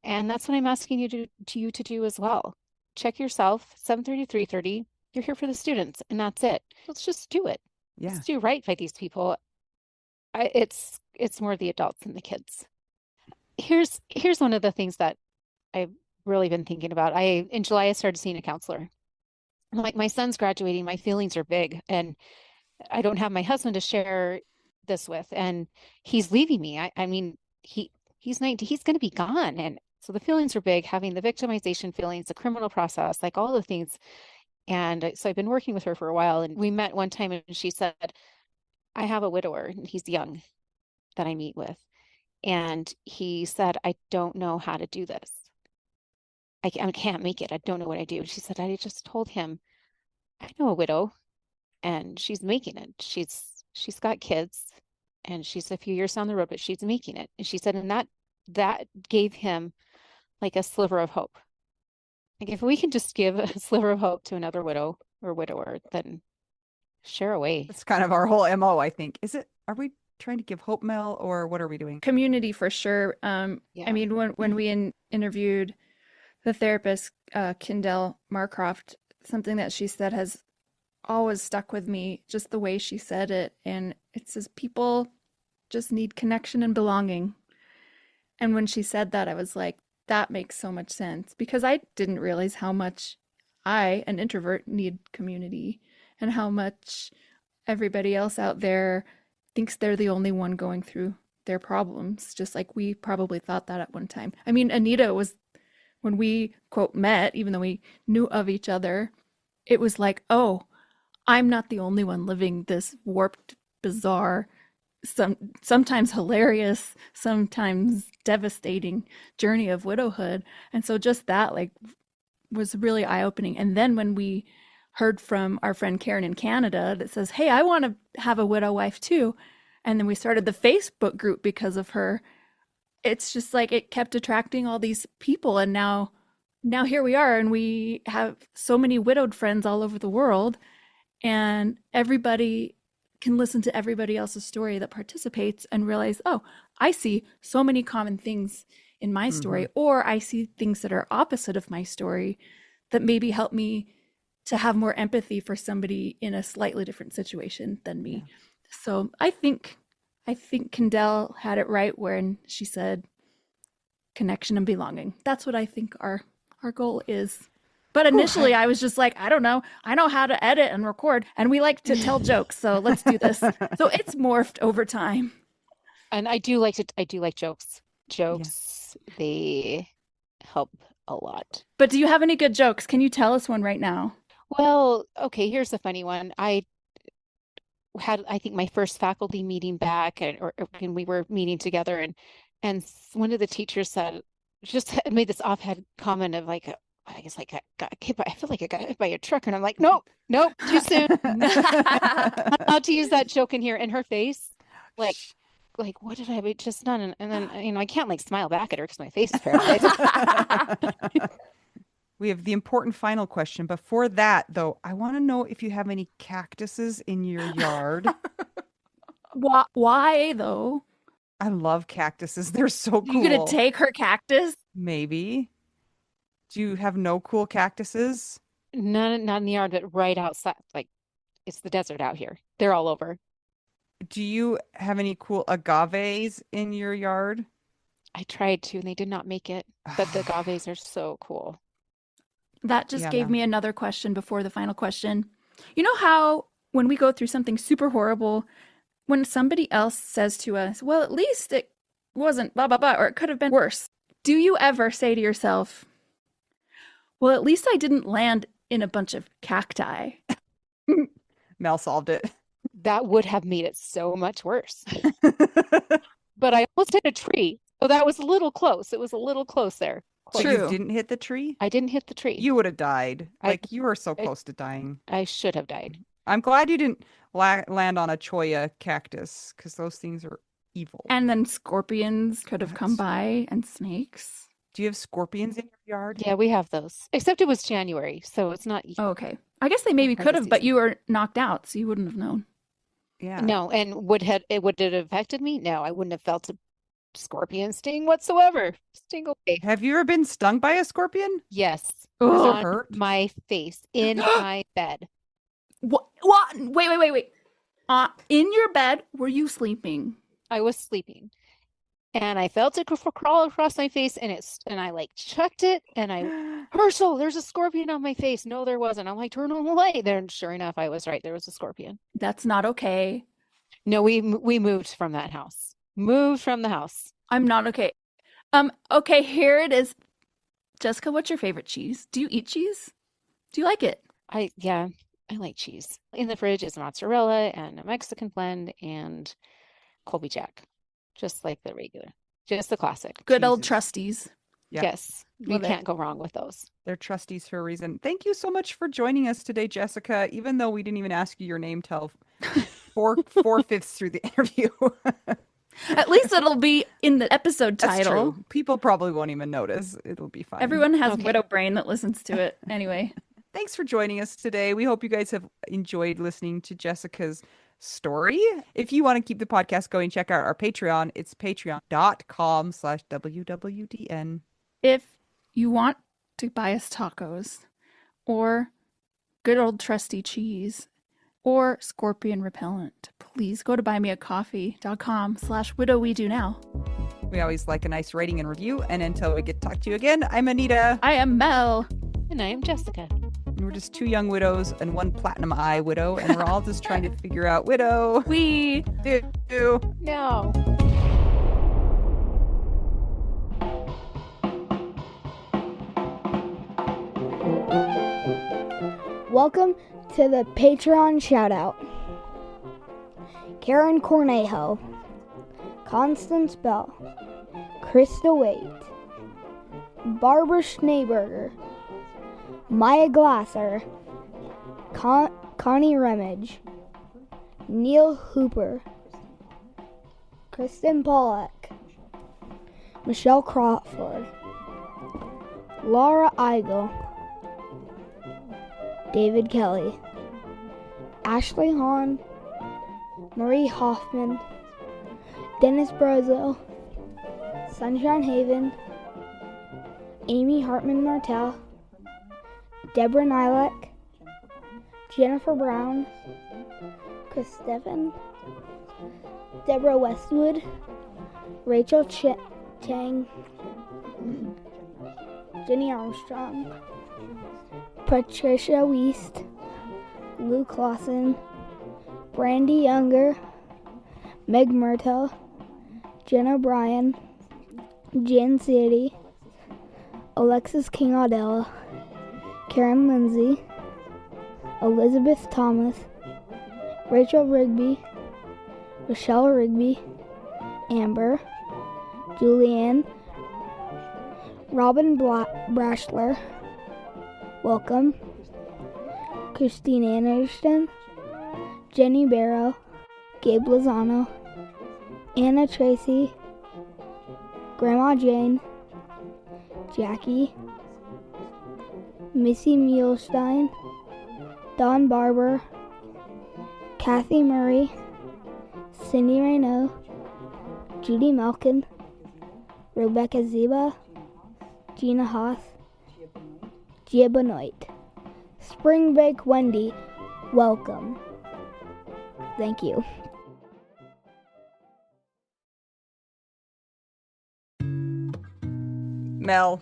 And that's what I'm asking you to do as well. Check yourself, 7:30, 3:30. You're here for the students, and that's it. Let's just do it. Yeah. Let's do right by these people. It's more the adults than the kids. Here's one of the things that I've really been thinking about. In July I started seeing a counselor. I'm like, my son's graduating, my feelings are big, and I don't have my husband to share this with, and he's leaving me. I mean, he's 19, he's going to be gone, and so the feelings are big, having the victimization feelings, the criminal process, like all the things. And so I've been working with her for a while, and we met one time, and she said, I have a widower, and he's young, that I meet with, and he said, I don't know how to do this. I can't make it. I don't know what I do. She said, I just told him, I know a widow, and she's making it. She's got kids, and she's a few years down the road, but she's making it. And she said, and that gave him like a sliver of hope. Like if we can just give a sliver of hope to another widow or widower, then share away. That's kind of our whole MO, I think. Are we trying to give hope, Mel, or what are we doing? Community for sure. Yeah. I mean, when we interviewed the therapist, Kindell Marcroft, something that she said has always stuck with me, just the way she said it. And it says people just need connection and belonging. And when she said that, I was like, that makes so much sense because I didn't realize how much I, an introvert, need community and how much everybody else out there thinks they're the only one going through their problems, just like we probably thought that at one time. I mean, Anita was, when we, quote, met, even though we knew of each other, it was like, oh, I'm not the only one living this warped, bizarre, sometimes hilarious, sometimes devastating journey of widowhood. And so just that like was really eye-opening. And then when we heard from our friend Karen in Canada that says, hey, I want to have a widow wife too. And then we started the Facebook group because of her. It's just like it kept attracting all these people. And now here we are, and we have so many widowed friends all over the world, and everybody can listen to everybody else's story that participates and realize, oh, I see so many common things in my story, or I see things that are opposite of my story that maybe help me to have more empathy for somebody in a slightly different situation than me. So I think Kendall had it right when she said connection and belonging. That's what I think our goal is. But initially I was just like, I don't know. I know how to edit and record, and we like to tell jokes, so let's do this. So it's morphed over time. And I do like jokes. Jokes, they help a lot. But do you have any good jokes? Can you tell us one right now? Well, okay, here's a funny one. I had, I think, my first faculty meeting back, and we were meeting together, and one of the teachers said, just had made this offhand comment of like, I guess like I got hit by, I feel like I got hit by a truck, and I'm like, nope, too soon. I'm not allowed to use that joke in here. And her face, like what did I just done? And then I can't like smile back at her because my face is paralyzed. We have the important final question. Before that, though, I want to know if you have any cactuses in your yard. Why though? I love cactuses. They're so cool. You gonna take her cactus? Maybe. Do you have no cool cactuses? Not in the yard, but right outside. Like, it's the desert out here. They're all over. Do you have any cool agaves in your yard? I tried to, and they did not make it. But the agaves are so cool. That just gave me another question before the final question. You know how when we go through something super horrible, when somebody else says to us, well, at least it wasn't blah, blah, blah, or it could have been worse. Do you ever say to yourself, well, at least I didn't land in a bunch of cacti? Mel solved it. That would have made it so much worse. But I almost hit a tree. So that was a little close. It was a little close there. So you didn't hit the tree? I didn't hit the tree. You would have died. You were so close to dying. I should have died. I'm glad you didn't land on a cholla cactus, because those things are evil. And then scorpions could have come by, and snakes. Do you have scorpions in your yard? Yeah, we have those. Except it was January, so it's not. Oh, okay. I guess they maybe could have, but you were knocked out, so you wouldn't have known. Yeah. No, and would it have affected me? No, I wouldn't have felt a scorpion sting whatsoever. Sting away. Have you ever been stung by a scorpion? Yes. Does it On hurt? my face, in my bed. What? Wait. In your bed, were you sleeping? I was sleeping. And I felt it crawl across my face, and I like chucked it, and Herschel, there's a scorpion on my face. No, there wasn't. I'm like, turn on the light. Then sure enough, I was right. There was a scorpion. That's not okay. No, we moved from that house. Moved from the house. I'm not okay. Okay, here it is. Jessica, what's your favorite cheese? Do you eat cheese? Do you like it? I like cheese. In the fridge is mozzarella and a Mexican blend and Colby Jack. Just like the regular. Just the classic. Good old trusties. Yeah. Yes. We can't go wrong with those. They're trusties for a reason. Thank you so much for joining us today, Jessica, even though we didn't even ask you your name till 4/5 through the interview. At least it'll be in the episode title. That's true. People probably won't even notice. It'll be fine. Everyone has widow brain that listens to it anyway. Thanks for joining us today. We hope you guys have enjoyed listening to Jessica's story. If you want to keep the podcast going, check out our Patreon. It's patreon.com/WWDN. If you want to buy us tacos or good old trusty cheese or scorpion repellent, please go to buymeacoffee.com/widowwedonoww. We always like a nice rating and review. And until we get to talk to you again, I'm Anita. I am Mel. And I am Jessica. And we're just two young widows and one platinum eye widow. And we're all just trying to figure out widow. We do. No. Welcome to the Patreon shoutout. Karen Cornejo, Constance Bell, Krista Waite, Barbara Schneeberger, Maya Glasser, Connie Remage, Neil Hooper, Kristen Pollack, Michelle Crawford, Laura Eigel, David Kelly, Ashley Hahn, Marie Hoffman, Dennis Brazel, Sunshine Haven, Amy Hartman Martell, Deborah Nilek, Jennifer Brown, Chris Stephen, Deborah Westwood, Rachel Chang, Jenny Armstrong, Patricia Weist, Luke Lawson, Brandy Younger, Meg Myrtle, Jenna Bryan, Jan City, Alexis King Audella, Karen Lindsay, Elizabeth Thomas, Rachel Rigby, Rochelle Rigby, Amber, Julianne, Robin Brashler, welcome, Christine Anderson, Jenny Barrow, Gabe Lozano, Anna Tracy, Grandma Jane, Jackie, Missy Muhlstein, Dawn Barber, Kathy Murray, Cindy Raynaud, Judy Malkin, Rebecca Ziba, Gina Haas, Gia Benoit, Spring Break Wendy, welcome. Thank you. Mel,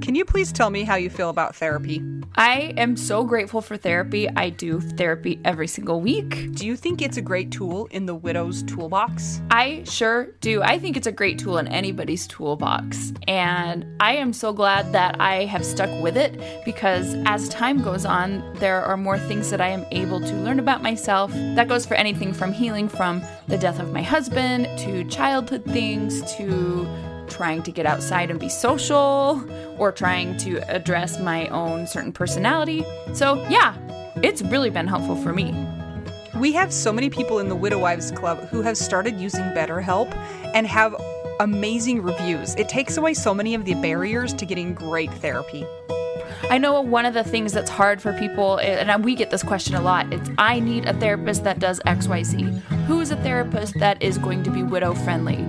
can you please tell me how you feel about therapy? I am so grateful for therapy. I do therapy every single week. Do you think it's a great tool in the widow's toolbox? I sure do. I think it's a great tool in anybody's toolbox. And I am so glad that I have stuck with it because as time goes on, there are more things that I am able to learn about myself. That goes for anything from healing from the death of my husband to childhood things to trying to get outside and be social or trying to address my own certain personality. So yeah, it's really been helpful for me. We have so many people in the Widow Wives Club who have started using BetterHelp and have amazing reviews. It takes away so many of the barriers to getting great therapy. I know one of the things that's hard for people, and we get this question a lot, it's I need a therapist that does XYZ. Who is a therapist that is going to be widow friendly?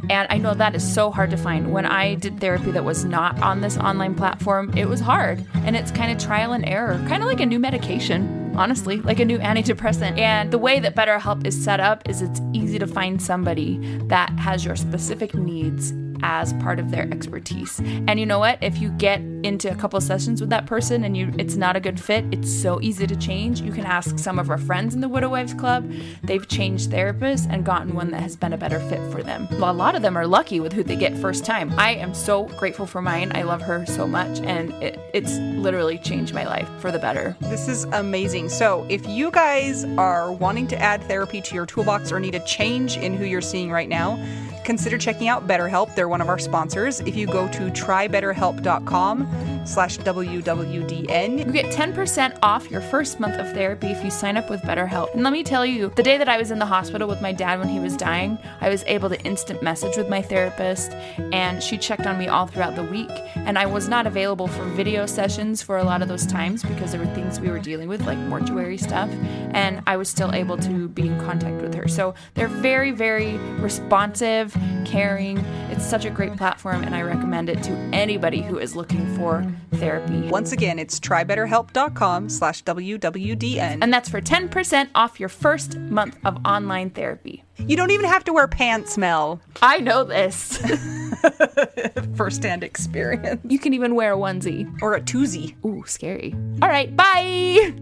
And I know that is so hard to find. When I did therapy that was not on this online platform, it was hard. And it's kind of trial and error, kind of like a new medication, honestly, like a new antidepressant. And the way that BetterHelp is set up is it's easy to find somebody that has your specific needs as part of their expertise. And you know what? If you get into a couple sessions with that person and it's not a good fit, it's so easy to change. You can ask some of our friends in the Widow Wives Club. They've changed therapists and gotten one that has been a better fit for them. Well, a lot of them are lucky with who they get first time. I am so grateful for mine. I love her so much, and it's literally changed my life for the better. This is amazing. So if you guys are wanting to add therapy to your toolbox or need a change in who you're seeing right now, consider checking out BetterHelp. They're one of our sponsors. If you go to trybetterhelp.com/WWDN, you get 10% off your first month of therapy if you sign up with BetterHelp. And let me tell you, the day that I was in the hospital with my dad when he was dying, I was able to instant message with my therapist, and she checked on me all throughout the week. And I was not available for video sessions for a lot of those times because there were things we were dealing with, like mortuary stuff, and I was still able to be in contact with her. So they're very, very responsive, caring. It's such a great platform, and I recommend it to anybody who is looking for therapy. Once again, it's trybetterhelp.com/WWDN. And that's for 10% off your first month of online therapy. You don't even have to wear pants, Mel. I know this. First-hand experience. You can even wear a onesie. Or a twosie. Ooh, scary. All right, bye!